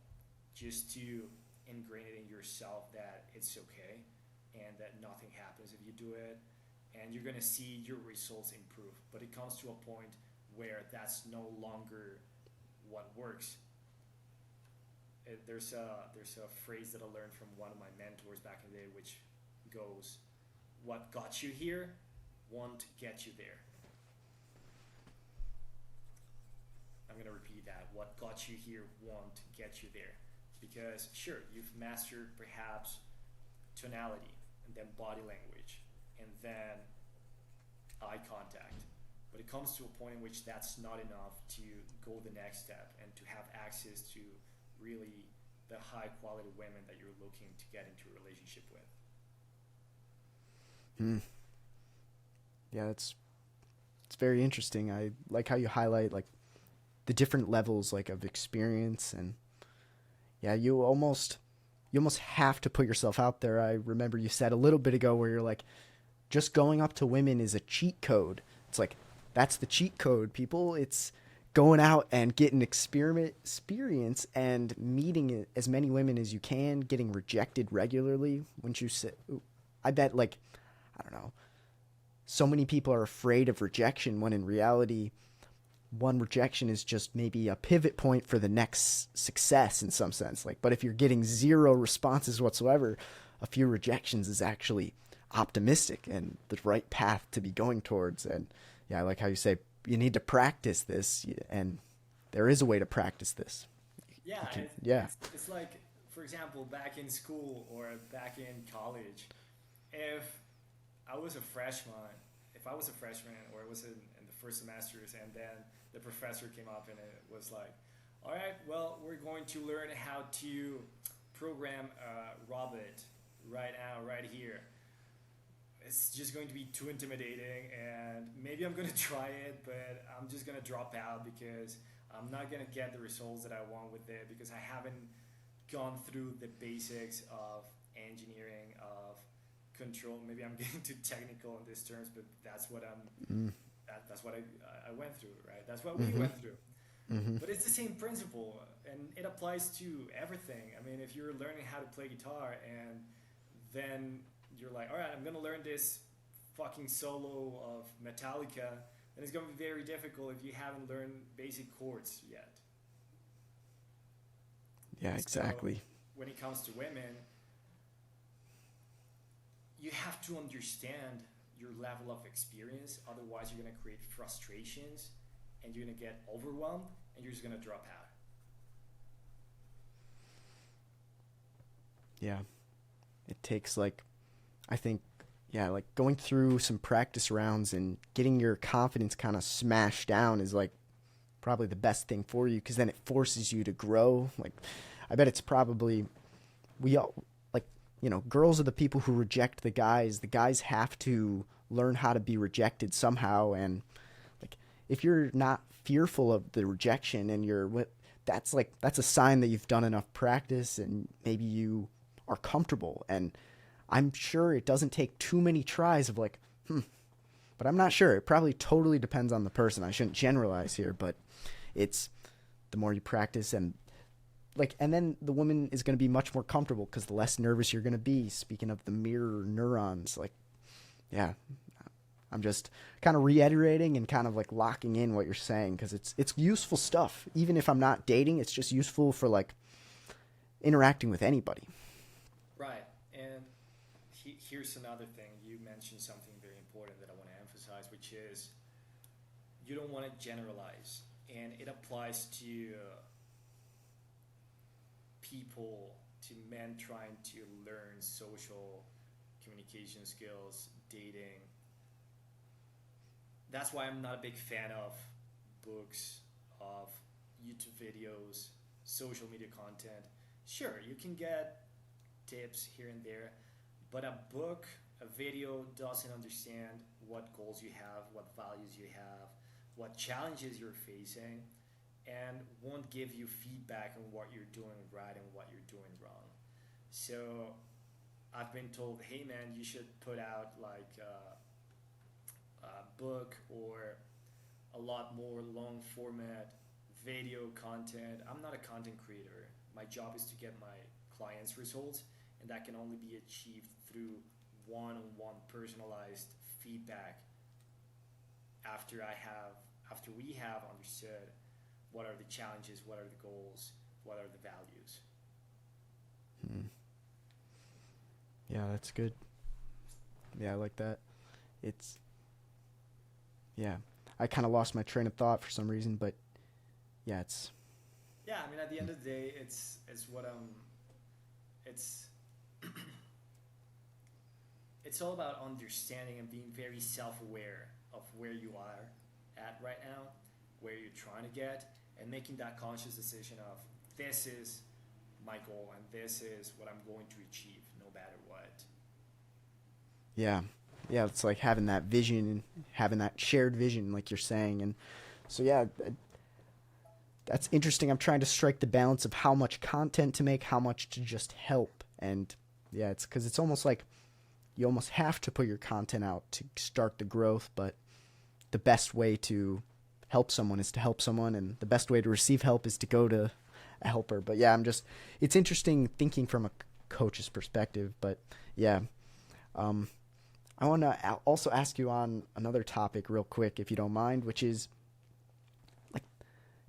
just to ingrain it in yourself that it's okay and that nothing happens if you do it, and you're going to see your results improve. But it comes to a point where that's no longer what works. There's a phrase that I learned from one of my mentors back in the day, which goes, "What got you here won't get you there." I'm going to repeat that. What got you here won't get you there. Because sure, you've mastered perhaps tonality, and then body language, and then eye contact. But it comes to a point in which that's not enough to go the next step and to have access to really the high quality women that you're looking to get into a relationship with. Yeah, it's very interesting. I like how you highlight like the different levels like of experience, and yeah, you almost have to put yourself out there. I remember you said a little bit ago where you're like, just going up to women is a cheat code. It's like, that's the cheat code, people. It's going out and getting experience and meeting as many women as you can, getting rejected regularly. Wouldn't you say? I bet, like, I don't know, so many people are afraid of rejection when in reality, one rejection is just maybe a pivot point for the next success in some sense. Like, but if you're getting zero responses whatsoever, a few rejections is actually optimistic and the right path to be going towards. And yeah, I like how you say you need to practice this, and there is a way to practice this. Yeah, Yeah. it's like, for example, back in school or back in college, if I was a freshman, or it was in the first semesters, and then the professor came up and it was like, all right, well, we're going to learn how to program a robot right now, right here. It's just going to be too intimidating, and maybe I'm going to try it, but I'm just going to drop out because I'm not going to get the results that I want with it, because I haven't gone through the basics of engineering, of control. Maybe I'm getting too technical in these terms, but that's what that's what I went through, right? That's what we went through. But it's the same principle, and it applies to everything. I mean, if you're learning how to play guitar and then you're like, all right, I'm going to learn this fucking solo of Metallica, then it's going to be very difficult if you haven't learned basic chords yet. Yeah, exactly. So when it comes to women, you have to understand your level of experience. Otherwise, you're going to create frustrations and you're going to get overwhelmed and you're just going to drop out. Yeah. It takes I think, yeah, like going through some practice rounds and getting your confidence kind of smashed down is like probably the best thing for you, because then it forces you to grow. Like, I bet it's probably, we all, like, girls are the people who reject the guys. The guys have to learn how to be rejected somehow. And like, if you're not fearful of the rejection and that's a sign that you've done enough practice and maybe you are comfortable. And I'm sure it doesn't take too many tries of like, but I'm not sure. It probably totally depends on the person. I shouldn't generalize here, but it's the more you practice and then the woman is going to be much more comfortable because the less nervous you're going to be. Speaking of the mirror neurons, yeah, I'm just kind of reiterating and kind of like locking in what you're saying, because it's useful stuff. Even if I'm not dating, it's just useful for like interacting with anybody. Right. And here's another thing. You mentioned something very important that I want to emphasize, which is you don't want to generalize. And it applies to people, to men trying to learn social communication skills, dating. that's why I'm not a big fan of books, of YouTube videos, social media content. Sure, you can get tips here and there, but a book, a video doesn't understand what goals you have, what values you have, what challenges you're facing, and won't give you feedback on what you're doing right and what you're doing wrong. So I've been told, hey man, you should put out like a book or a lot more long format video content. I'm not a content creator. My job is to get my clients results, and that can only be achieved through one-on-one personalized feedback after we have understood what are the challenges, what are the goals, what are the values. Hmm. Yeah, that's good. Yeah, I like that. It's yeah. I kind of lost my train of thought for some reason, but yeah, it's Yeah, I mean, at the end of the day, it's what it's it's all about understanding and being very self-aware of where you are at right now, where you're trying to get, and making that conscious decision of this is my goal and this is what I'm going to achieve no matter what. yeah. Yeah, it's like having that vision, having that shared vision like you're saying. And so yeah, that's interesting. I'm trying to strike the balance of how much content to make, how much to just help. And yeah, it's because it's almost like you almost have to put your content out to start the growth, but the best way to help someone is to help someone, and the best way to receive help is to go to a helper. But yeah, it's interesting thinking from a coach's perspective. But yeah, I want to also ask you on another topic real quick, if you don't mind, which is like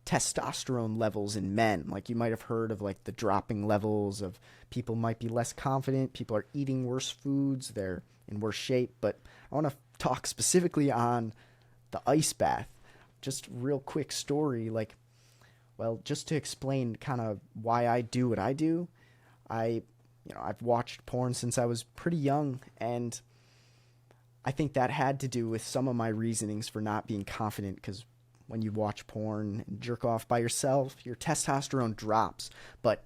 testosterone levels in men. Like you might have heard of like the dropping levels of people might be less confident, people are eating worse foods, they're in worse shape. But I want to talk specifically on the ice bath. Just real quick story, like, well, just to explain kind of why I do what I do. I've watched porn since I was pretty young, and I think that had to do with some of my reasonings for not being confident, because when you watch porn and jerk off by yourself, your testosterone drops. But,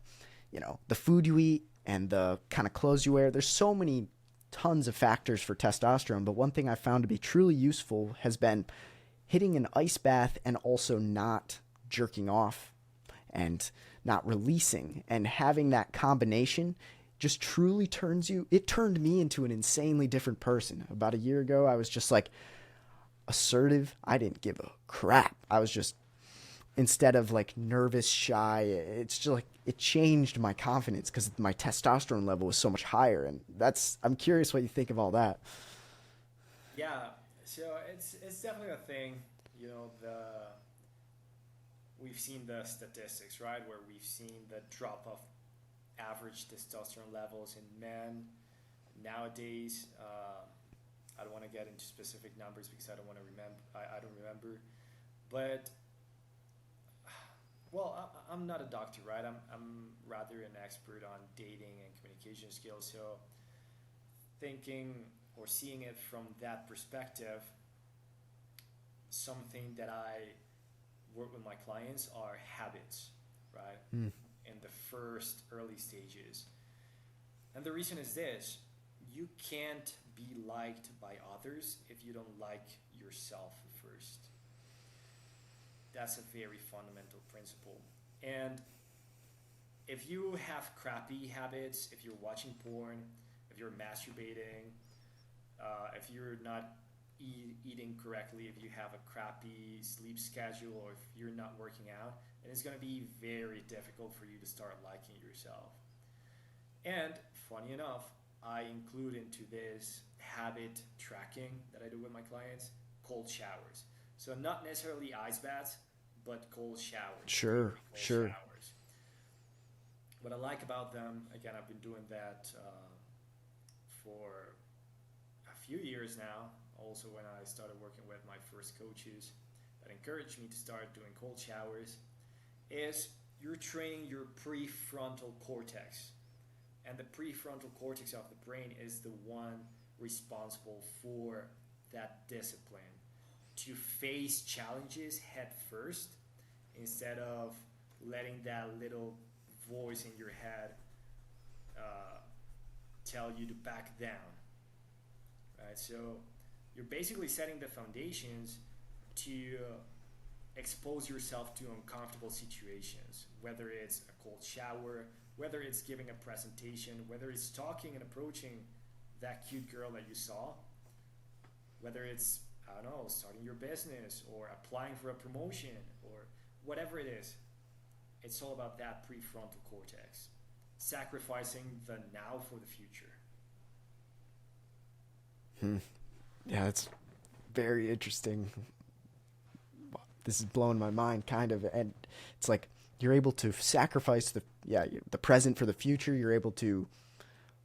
the food you eat and the kind of clothes you wear, there's so many tons of factors for testosterone. But one thing I found to be truly useful has been hitting an ice bath and also not jerking off and not releasing, and having that combination just truly it turned me into an insanely different person. About a year ago, I was just like assertive. I didn't give a crap. I was just, instead of like nervous, shy, it's just like it changed my confidence because my testosterone level was so much higher. And I'm curious what you think of all that. Yeah, so it's definitely a thing. You know, we've seen the statistics, right, where we've seen the drop of average testosterone levels in men nowadays. I don't want to get into specific numbers because I don't want to remember. I don't remember, but well, I'm not a doctor, right? I'm rather an expert on dating and communication skills. So thinking or seeing it from that perspective, something that I work with my clients are habits, right? Mm. In the first early stages. And the reason is this: you can't be liked by others if you don't like yourself first. That's a very fundamental principle. And if you have crappy habits, if you're watching porn, if you're masturbating, if you're not eating correctly, if you have a crappy sleep schedule, or if you're not working out, then it's going to be very difficult for you to start liking yourself. And funny enough, I include into this habit tracking that I do with my clients cold showers. So not necessarily ice baths, but cold showers. Sure, Cold sure. showers. What I like about them, again, I've been doing that for a few years now. Also, when I started working with my first coaches that encouraged me to start doing cold showers, is you're training your prefrontal cortex. And the prefrontal cortex of the brain is the one responsible for that discipline to face challenges head first instead of letting that little voice in your head tell you to back down, right? So you're basically setting the foundations to expose yourself to uncomfortable situations, whether it's a cold shower, whether it's giving a presentation, whether it's talking and approaching that cute girl that you saw, whether it's, I don't know, starting your business or applying for a promotion or whatever it is. It's all about that prefrontal cortex, sacrificing the now for the future. Yeah, it's very interesting. This is blowing my mind, kind of, and it's like you're able to sacrifice the present for the future. You're able to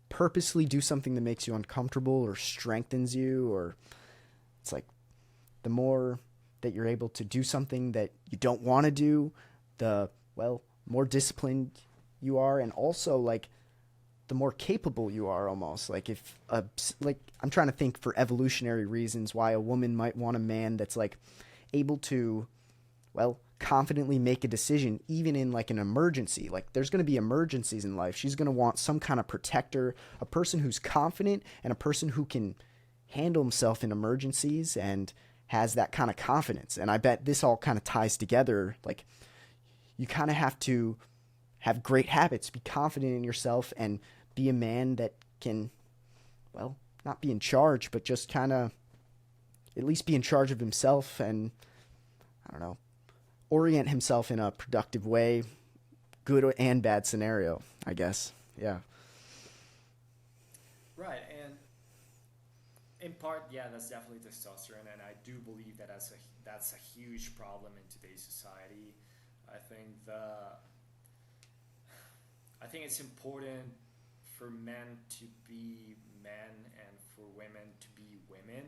purposely do something that makes you uncomfortable or strengthens you, or it's like the more that you're able to do something that you don't want to do, the more disciplined you are, and also like the more capable you are. Almost like if I'm trying to think for evolutionary reasons why a woman might want a man that's like able to confidently make a decision even in like an emergency. Like there's going to be emergencies in life. She's going to want some kind of protector, a person who's confident and a person who can handle himself in emergencies and has that kind of confidence. And I bet this all kind of ties together. Like you kind of have to have great habits, be confident in yourself, and be a man that can, not be in charge, but just kind of at least be in charge of himself and, I don't know, orient himself in a productive way, good and bad scenario, I guess. Yeah. Right, and in part, yeah, that's definitely testosterone, and I do believe that that's a huge problem in today's society. I think it's important for men to be men and for women to be women.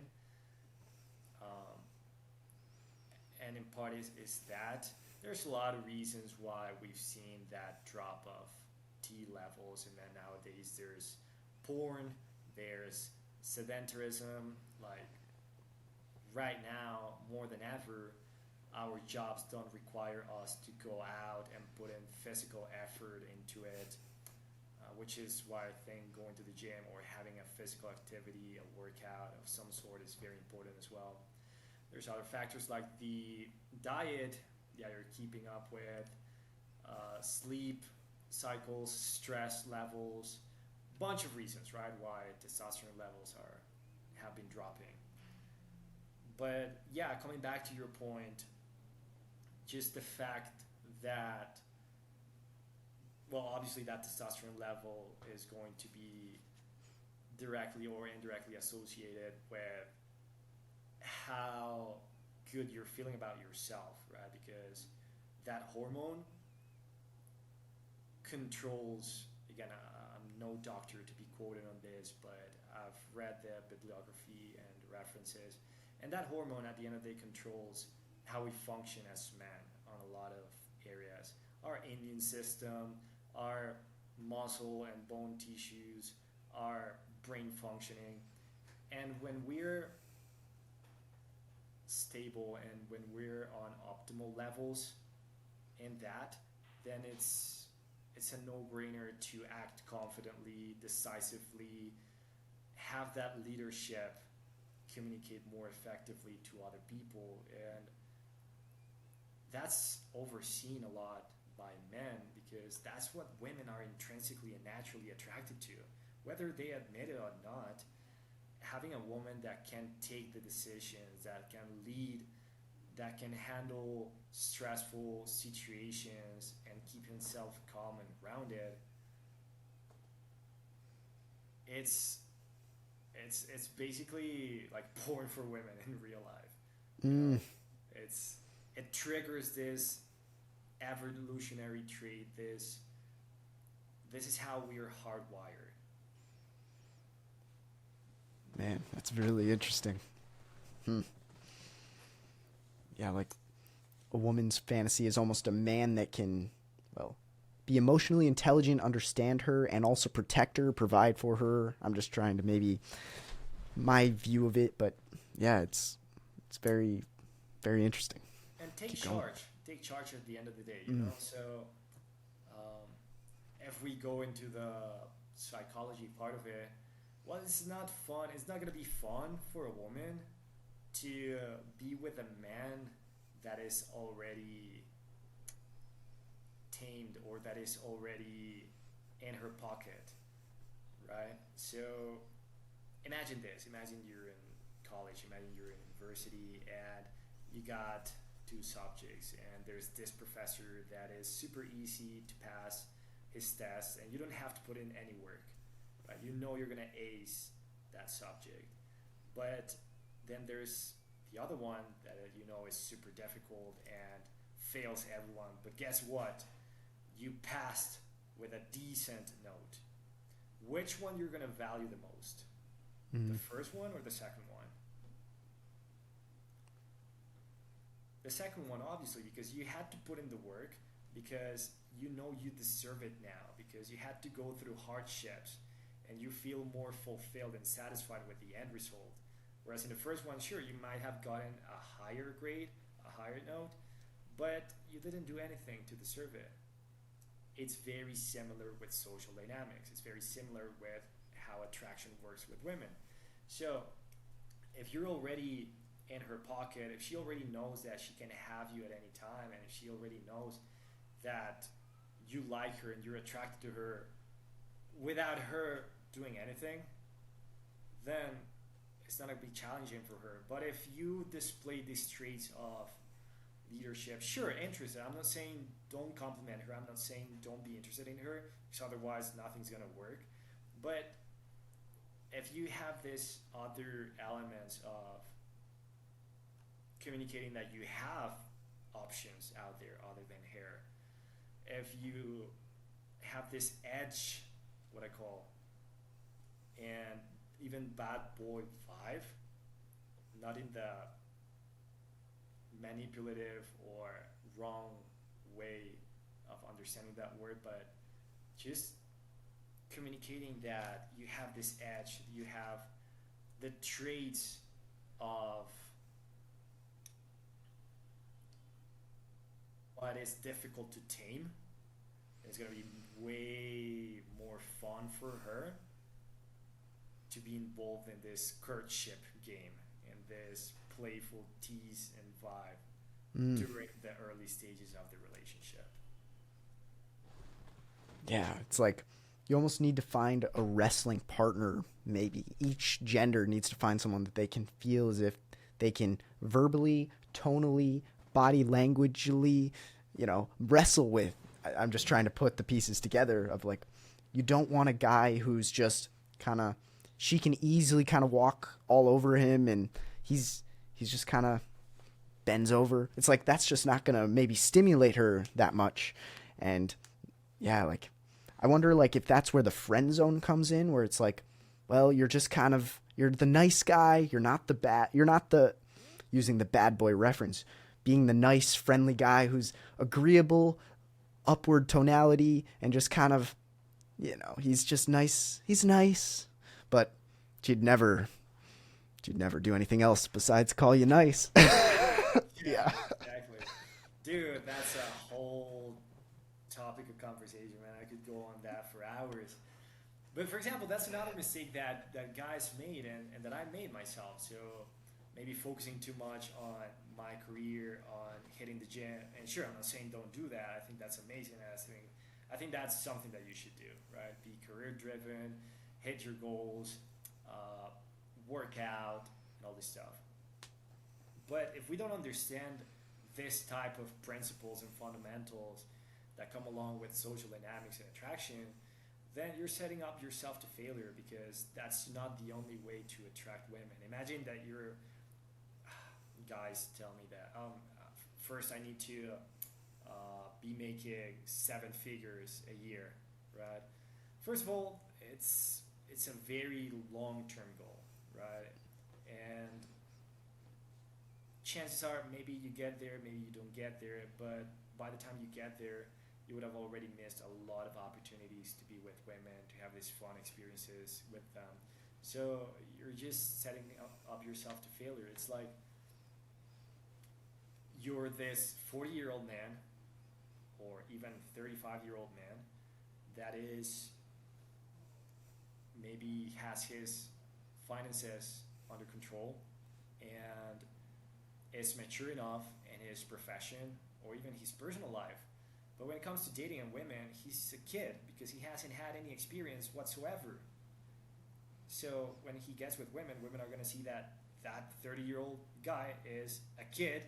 And in part is that there's a lot of reasons why we've seen that drop of T levels, and then nowadays there's porn, there's sedentarism. Like right now, more than ever, our jobs don't require us to go out and put in physical effort into it, which is why I think going to the gym or having a physical activity, a workout of some sort is very important as well. There's other factors like the diet that you're keeping up with, sleep cycles, stress levels, bunch of reasons, right, why testosterone levels have been dropping. But yeah, coming back to your point, just the fact that, obviously that testosterone level is going to be directly or indirectly associated with how good you're feeling about yourself, right? Because that hormone controls, again, I'm no doctor to be quoted on this, but I've read the bibliography and references, and that hormone at the end of the day controls how we function as men on a lot of areas. Our immune system, our muscle and bone tissues, our brain functioning. And when we're stable and when we're on optimal levels in that, then it's a no-brainer to act confidently, decisively, have that leadership, communicate more effectively to other people. And that's overseen a lot by men because that's what women are intrinsically and naturally attracted to, whether they admit it or not. Having a woman that can take the decisions, that can lead, that can handle stressful situations and keep himself calm and grounded, it's basically like porn for women in real life. You know, it triggers this evolutionary trait. This is how we are hardwired. Man, that's really interesting. Yeah, like a woman's fantasy is almost a man that can, be emotionally intelligent, understand her, and also protect her, provide for her. I'm just trying to maybe my view of it, but yeah, it's very Very interesting. And take Keep going. charge. Take charge at the end of the day, you know? So um, if we go into the psychology part of it, well, it's not fun. It's not going to be fun for a woman to be with a man that is already tamed or that is already in her pocket, right? So imagine this. Imagine you're in college. Imagine you're in university and you got two subjects and there's this professor that is super easy to pass his tests and you don't have to put in any work, right? You know you're gonna ace that subject. But then there's the other one that you know is super difficult and fails everyone. But guess what? You passed with a decent note. Which one you're gonna value the most? The Mm. first one or the second one? The second one, obviously, because you had to put in the work, because you know you deserve it now, because you had to go through hardships and you feel more fulfilled and satisfied with the end result. Whereas in the first one, sure, you might have gotten a higher grade, a higher note, but you didn't do anything to deserve it. It's very similar with social dynamics. It's very similar with how attraction works with women. So if you're already in her pocket, if she already knows that she can have you at any time, and if she already knows that you like her and you're attracted to her without her doing anything, then it's not going to be challenging for her. But if you display these traits of leadership, sure, interested. I'm not saying don't compliment her. I'm not saying don't be interested in her, because otherwise nothing's going to work. But if you have this other elements of communicating that you have options out there other than hair, if you have this edge, what I call, and even bad boy vibe, not in the manipulative or wrong way of understanding that word, but just communicating that you have this edge, you have the traits of what is difficult to tame. It's going to be way more fun for her to be involved in this courtship game, in this playful tease and vibe Mm. during the early stages of the relationship. Yeah, it's like you almost need to find a wrestling partner, maybe. Each gender needs to find someone that they can feel as if they can verbally, tonally, body languagely, wrestle with. I'm just trying to put the pieces together of like, you don't want a guy who's just kind of, she can easily kind of walk all over him and he's just kind of bends over. It's like that's just not gonna maybe stimulate her that much. And yeah, like I wonder like if that's where the friend zone comes in, where it's like, well, you're just kind of you're the nice guy, you're not the using the bad boy reference, being the nice, friendly guy who's agreeable, upward tonality, and just kind of he's just nice. He's nice, but she'd never she'd never do anything else besides call you nice. Yeah, Yeah. exactly. Dude, that's a whole topic of conversation, man. I could go on that for hours. But for example, that's another mistake that guys made and that I made myself. So maybe focusing too much on my career, on hitting the gym. And sure, I'm not saying don't do that. I think that's amazing. I think that's something that you should do, right? Be career driven, hit your goals, uh, work out, and all this stuff. But if we don't understand this type of principles and fundamentals that come along with social dynamics and attraction, then you're setting up yourself to failure, because that's not the only way to attract women. Imagine that you're guys tell me that first I need to be making seven figures a year, right? First of all, it's a very long term goal, right? And chances are maybe you get there, maybe you don't get there, but by the time you get there, you would have already missed a lot of opportunities to be with women, to have these fun experiences with them. So you're just setting up yourself to failure. It's like you're this 40-year-old man or even 35-year-old man that is maybe has his finances under control and is mature enough in his profession or even his personal life. But when it comes to dating and women, he's a kid because he hasn't had any experience whatsoever. So when he gets with women, women are going to see that that 30-year-old guy is a kid,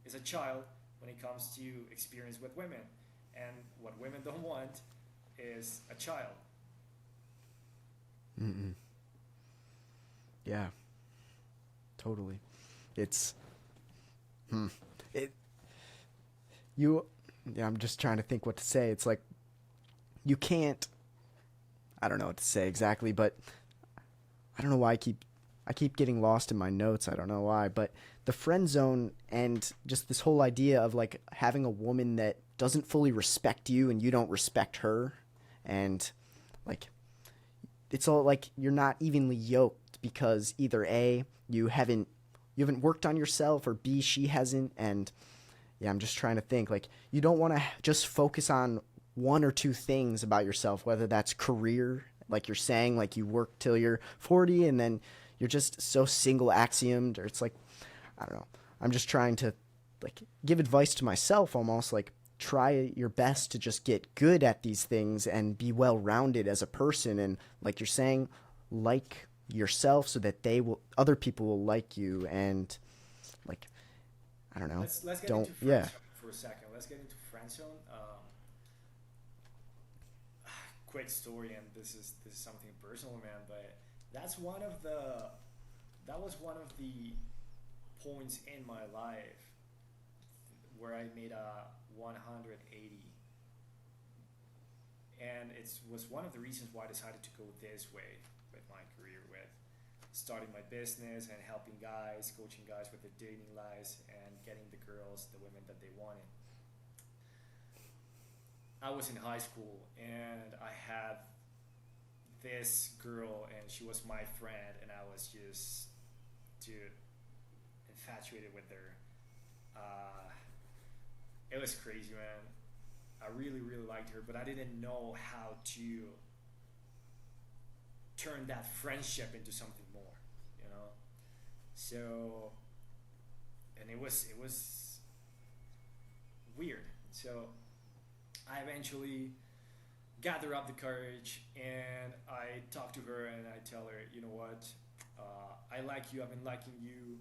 is a child when it comes to experience with women. And what women don't want is a child. Mm-mm. Yeah, totally. It's it you yeah, I'm just trying to think what to say. It's like you can't I don't know what to say exactly, but I don't know why I keep getting lost in my notes. I don't know why, but the friend zone and just this whole idea of like having a woman that doesn't fully respect you and you don't respect her, and like it's all like you're not evenly yoked because either A, you haven't worked on yourself, or B, she hasn't. And yeah, I'm just trying to think, like, you don't want to just focus on one or two things about yourself, whether that's career, like you're saying, like you work till you're 40 and then you're just so single axiomed, or it's like, I don't know. I'm just trying to like give advice to myself, almost like try your best to just get good at these things and be well rounded as a person. And like you're saying, like yourself so that other people will like you. And like, I don't know. Let's get Don't, into friend yeah. zone for a second. Let's get into friend zone. Quick story, and this is something personal, man. But that's one of the that was one of the points in my life where I made a 180, and it was one of the reasons why I decided to go this way with my career, with starting my business and helping guys, coaching guys with their dating lives and getting the girls, the women that they wanted. I was in high school and I had this girl and she was my friend and I was just, dude, infatuated with her. Uh, it was crazy, man. I really, really liked her, but I didn't know how to turn that friendship into something more, you know. So, and it was weird. So I eventually gather up the courage and I talk to her and I tell her, you know what, I like you. I've been liking you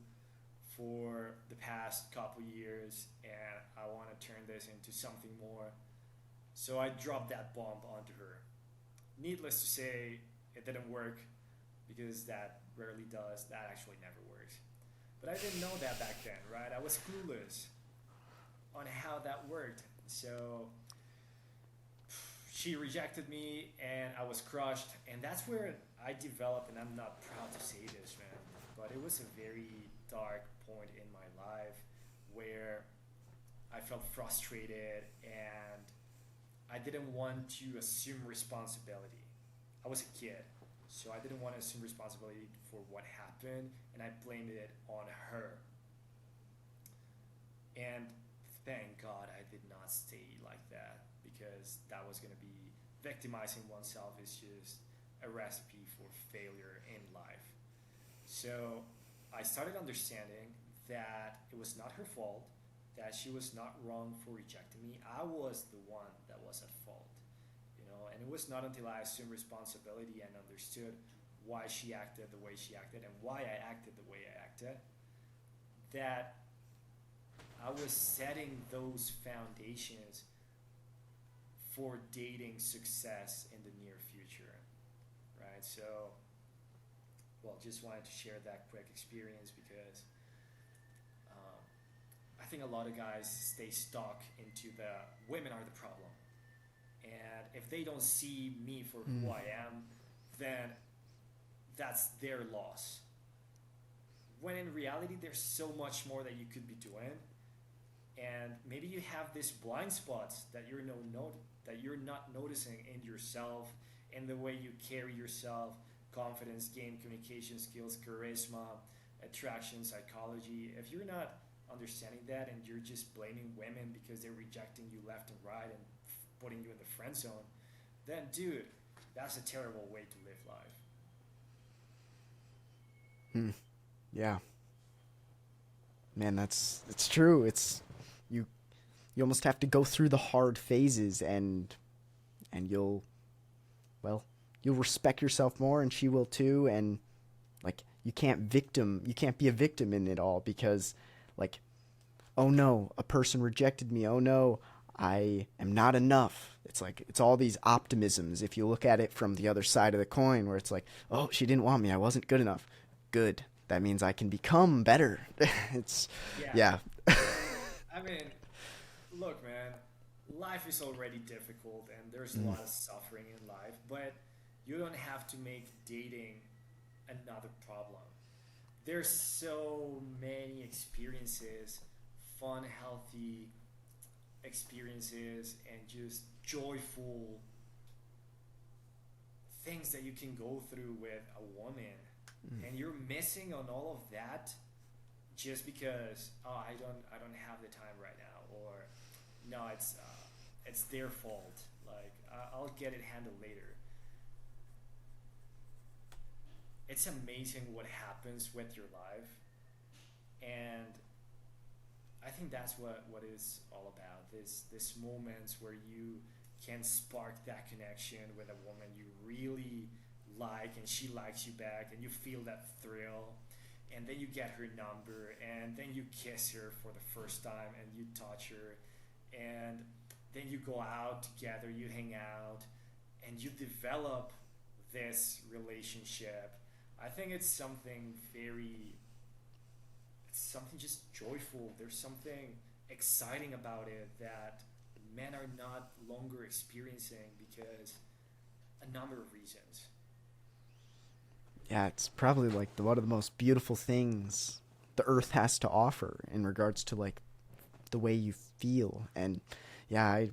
for the past couple years and I want to turn this into something more. So I dropped that bomb onto her. Needless to say, it didn't work because that rarely does. That actually never works. But I didn't know that back then, right? I was clueless on how that worked. So she rejected me and I was crushed. And that's where I developed, and I'm not proud to say this, man, but it was a very dark point in my life where I felt frustrated and I didn't want to assume responsibility. I was a kid, so I didn't want to assume responsibility for what happened, and I blamed it on her. And thank God I did not stay like that because that was going to be victimizing oneself is just a recipe for failure in life. So I started understanding that it was not her fault, that she was not wrong for rejecting me. I was the one that was at fault, you know. And it was not until I assumed responsibility and understood why she acted the way she acted and why I acted the way I acted that I was setting those foundations for dating success in the near future, right? So, well, just wanted to share that quick experience because um, I think a lot of guys stay stuck into the women are the problem. And if they don't see me for who Mm. I am, then that's their loss. When in reality, there's so much more that you could be doing, and maybe you have these blind spots that that you're not noticing in yourself, in the way you carry yourself, confidence, game, communication skills, charisma, attraction, psychology. If you're not understanding that, and you're just blaming women because they're rejecting you left and right and putting you in the friend zone, then dude, that's a terrible way to live life. Hmm. Yeah, man, that's it's true. It's you you almost have to go through the hard phases, and well, you'll respect yourself more, and she will too. And like, you can't be a victim in it all, because like, oh no, a person rejected me, oh no, I am not enough. It's like, it's all these optimisms if you look at it from the other side of the coin, where it's like, oh, she didn't want me, I wasn't good enough. Good, that means I can become better. It's, Yeah, yeah. I mean, look, man, life is already difficult and there's a Mm, lot of suffering in life, but you don't have to make dating another problem. There's so many experiences, fun, healthy experiences, and just joyful things that you can go through with a woman. mm. And you're missing on all of that just because, oh, I don't have the time right now, or no, it's their fault. Like, I'll get it handled later. It's amazing what happens with your life, and I think that's what it's all about. This moments where you can spark that connection with a woman you really like, and she likes you back, and you feel that thrill, and then you get her number, and then you kiss her for the first time, and you touch her, and then you go out together, you hang out, and you develop this relationship. I think it's something very, it's something just joyful. There's something exciting about it that men are not longer experiencing because a number of reasons. Yeah, it's probably like one of the most beautiful things the earth has to offer in regards to like the way you feel. And yeah, I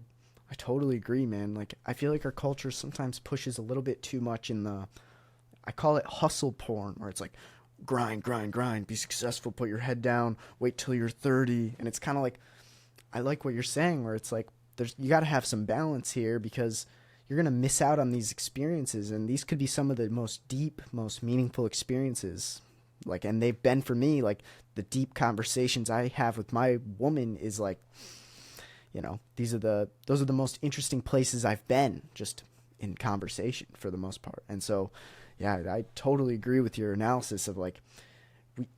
totally agree, man. Like, I feel like our culture sometimes pushes a little bit too much in the, I call it hustle porn, where it's like grind, grind, grind, be successful, put your head down, wait till you're 30. And it's kind of like, I like what you're saying, where it's like, there's, you got to have some balance here, because you're going to miss out on these experiences, and these could be some of the most deep, most meaningful experiences. Like, and they've been for me, like, the deep conversations I have with my woman is like, those are the most interesting places I've been, just in conversation for the most part. And so, yeah, I totally agree with your analysis of like,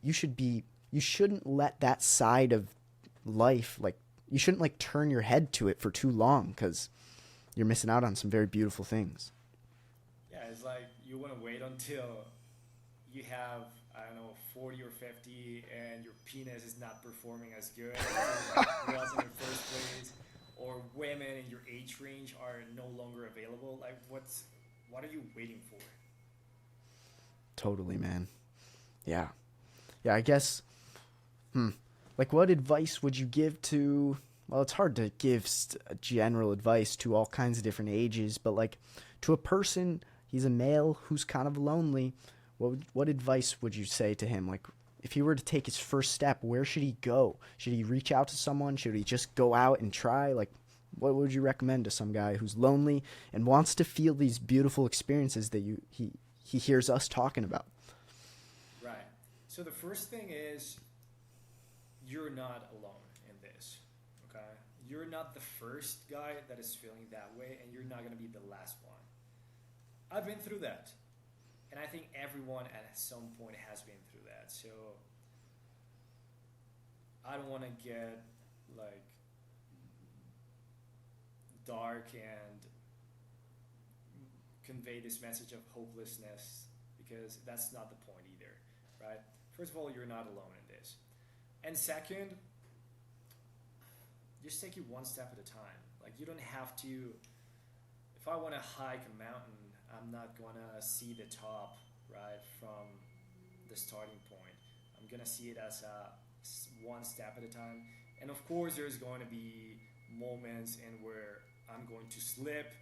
you shouldn't let that side of life, like, you shouldn't like turn your head to it for too long, because you're missing out on some very beautiful things. Yeah, it's like you want to wait until you have, I don't know, 40 or 50, and your penis is not performing as good as it was in the first place, or women in your age range are no longer available. Like, what are you waiting for? Totally, man. Yeah. Yeah, I guess, hmm, like, what advice would you give to, well, it's hard to give general advice to all kinds of different ages, but like, to a person, he's a male who's kind of lonely, what advice would you say to him? Like, if he were to take his first step, where should he go? Should he reach out to someone? Should he just go out and try? Like, what would you recommend to some guy who's lonely and wants to feel these beautiful experiences that he hears us talking about? Right. So the first thing is you're not alone in this. Okay? You're not the first guy that is feeling that way, and you're not going to be the last one. I've been through that. And I think everyone at some point has been through that. So I don't want to get like dark and convey this message of hopelessness, because that's not the point either, right? First of all, you're not alone in this. And second, just take it one step at a time. Like, you don't have to, if I want to hike a mountain, I'm not going to see the top, right, from the starting point. I'm going to see it as one step at a time. And of course, there's going to be moments in where I'm going to slip,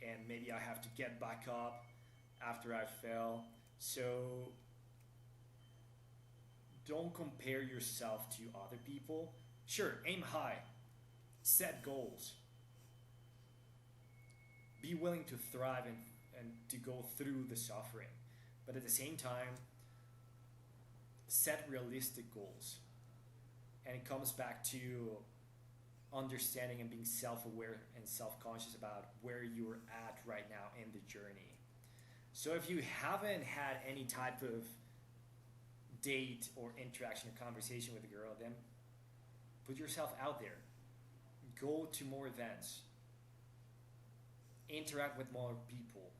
and maybe I have to get back up after I fell. So don't compare yourself to other people. Sure, aim high, set goals, be willing to thrive and to go through the suffering. But at the same time, set realistic goals. And it comes back to understanding and being self aware and self conscious about where you're at right now in the journey. So if you haven't had any type of date or interaction or conversation with a girl, then put yourself out there. Go to more events. Interact with more people.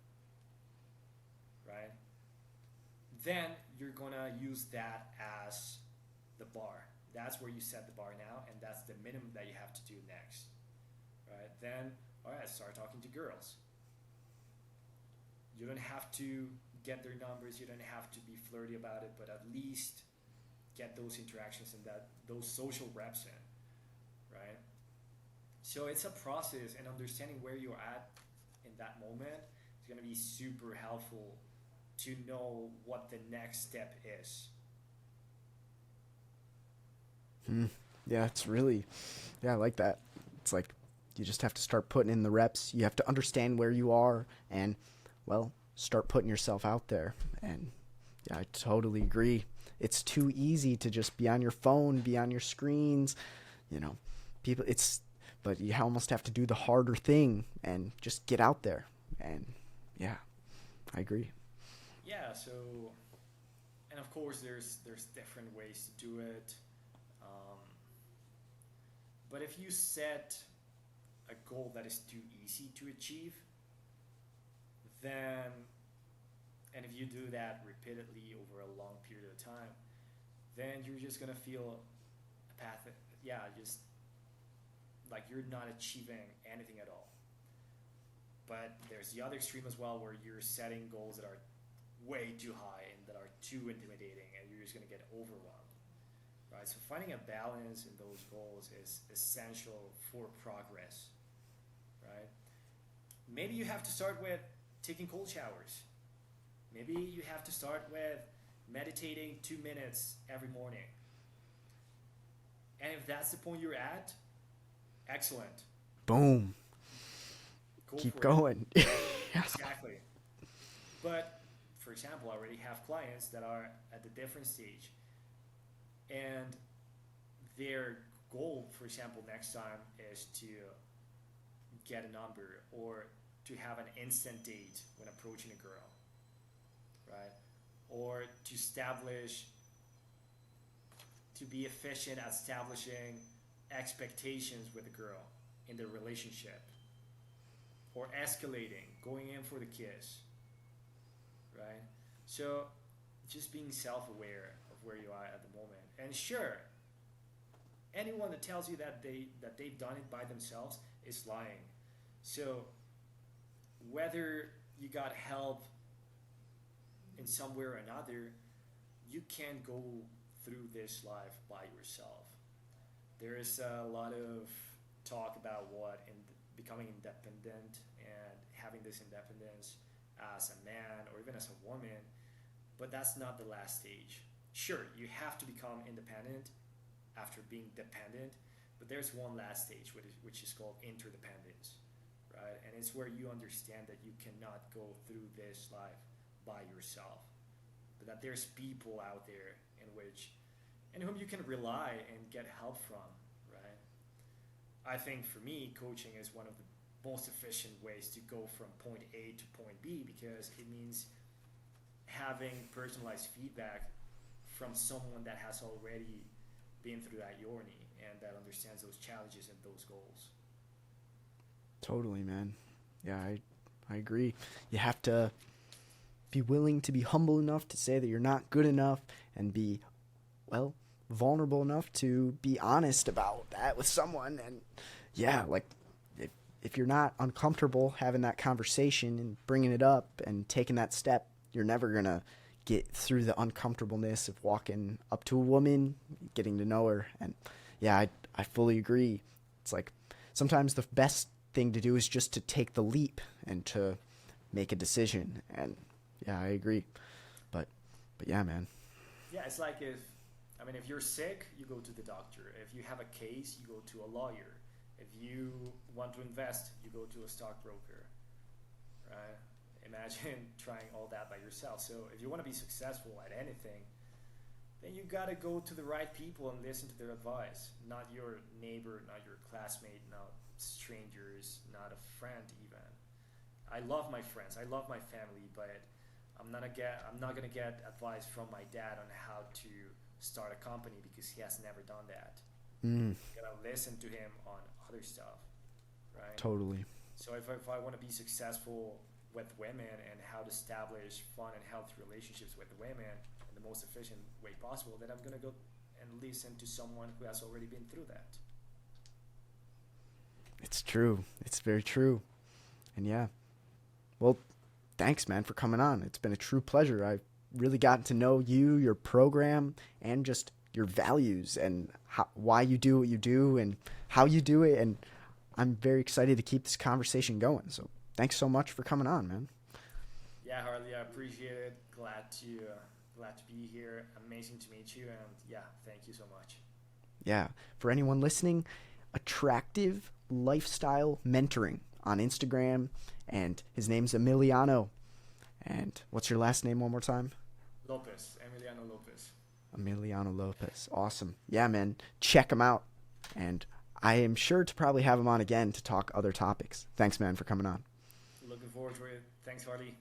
Right? Then you're gonna use that as the bar. That's where you set the bar now, and that's the minimum that you have to do next. Right? Then, all right, start talking to girls. You don't have to get their numbers, you don't have to be flirty about it, but at least get those interactions and those social reps in, right? So it's a process, and understanding where you're at in that moment is going to be super helpful to know what the next step is. Yeah, it's really, yeah, I like that. It's like you just have to start putting in the reps. You have to understand where you are and, well, start putting yourself out there. And yeah, I totally agree. It's too easy to just be on your phone, be on your screens, you know, people, but you almost have to do the harder thing and just get out there. And yeah, I agree. Yeah, so, and of course there's different ways to do it. But if you set a goal that is too easy to achieve, then, and if you do that repeatedly over a long period of time, then you're just gonna feel apathic. Yeah, just like you're not achieving anything at all. But there's the other extreme as well, where you're setting goals that are way too high and that are too intimidating, and you're just gonna get overwhelmed. Right? So finding a balance in those goals is essential for progress. Right? Maybe you have to start with taking cold showers. Maybe you have to start with meditating 2 minutes every morning. And if that's the point you're at, excellent. Boom. Go Keep for going. it. Exactly. But for example, I already have clients that are at the different stage, and their goal, for example, next time is to get a number or to have an instant date when approaching a girl, right? Or to establish, to be efficient at establishing expectations with a girl in their relationship, or escalating, going in for the kiss, right? So just being self-aware of where you are at the moment. And sure, anyone that tells you that they've done it by themselves is lying. So whether you got help in some way or another, you can't go through this life by yourself. There is a lot of talk about becoming independent and having this independence as a man or even as a woman, but that's not the last stage. Sure, you have to become independent after being dependent, but there's one last stage, which is called interdependence, right? And it's where you understand that you cannot go through this life by yourself, but that there's people out there in whom you can rely and get help from, right? I think for me, coaching is one of the most efficient ways to go from point A to point B, because it means having personalized feedback from someone that has already been through that journey and that understands those challenges and those goals. Totally, man. Yeah, I agree. You have to be willing to be humble enough to say that you're not good enough, and be, well, vulnerable enough to be honest about that with someone. And yeah, like if you're not uncomfortable having that conversation and bringing it up and taking that step, you're never going to get through the uncomfortableness of walking up to a woman, getting to know her. And yeah, I fully agree. It's like sometimes the best thing to do is just to take the leap and to make a decision. And yeah, I agree. But yeah, man. Yeah, it's like if I mean, if you're sick, you go to the doctor. If you have a case, you go to a lawyer. If you want to invest, you go to a stockbroker, right? Imagine trying all that by yourself. So if you want to be successful at anything, then you gotta go to the right people and listen to their advice. Not your neighbor, not your classmate, not strangers, not a friend even. I love my friends, I love my family, but I'm not gonna get advice from my dad on how to start a company because he has never done that. Mm, I'm gonna listen to him on other stuff, right? totally. So if I want to be successful with women and how to establish fun and healthy relationships with women in the most efficient way possible, then I'm gonna go and listen to someone who has already been through that. It's true. It's very true. And yeah, well, thanks, man, for coming on. It's been a true pleasure. I've really gotten to know you, your program, and just your values and why you do what you do and how you do it. And I'm very excited to keep this conversation going. So thanks so much for coming on, man. Yeah, Harley, I appreciate it. Glad to be here. Amazing to meet you, and yeah, thank you so much. Yeah. For anyone listening, Attractive Lifestyle Mentoring on Instagram. And his name's Emiliano. And what's your last name one more time? Lopez, Emiliano Lopez. Emiliano Lopez. Awesome. Yeah, man. Check him out. And I am sure to probably have him on again to talk other topics. Thanks, man, for coming on. Looking forward to it. Thanks, Harley.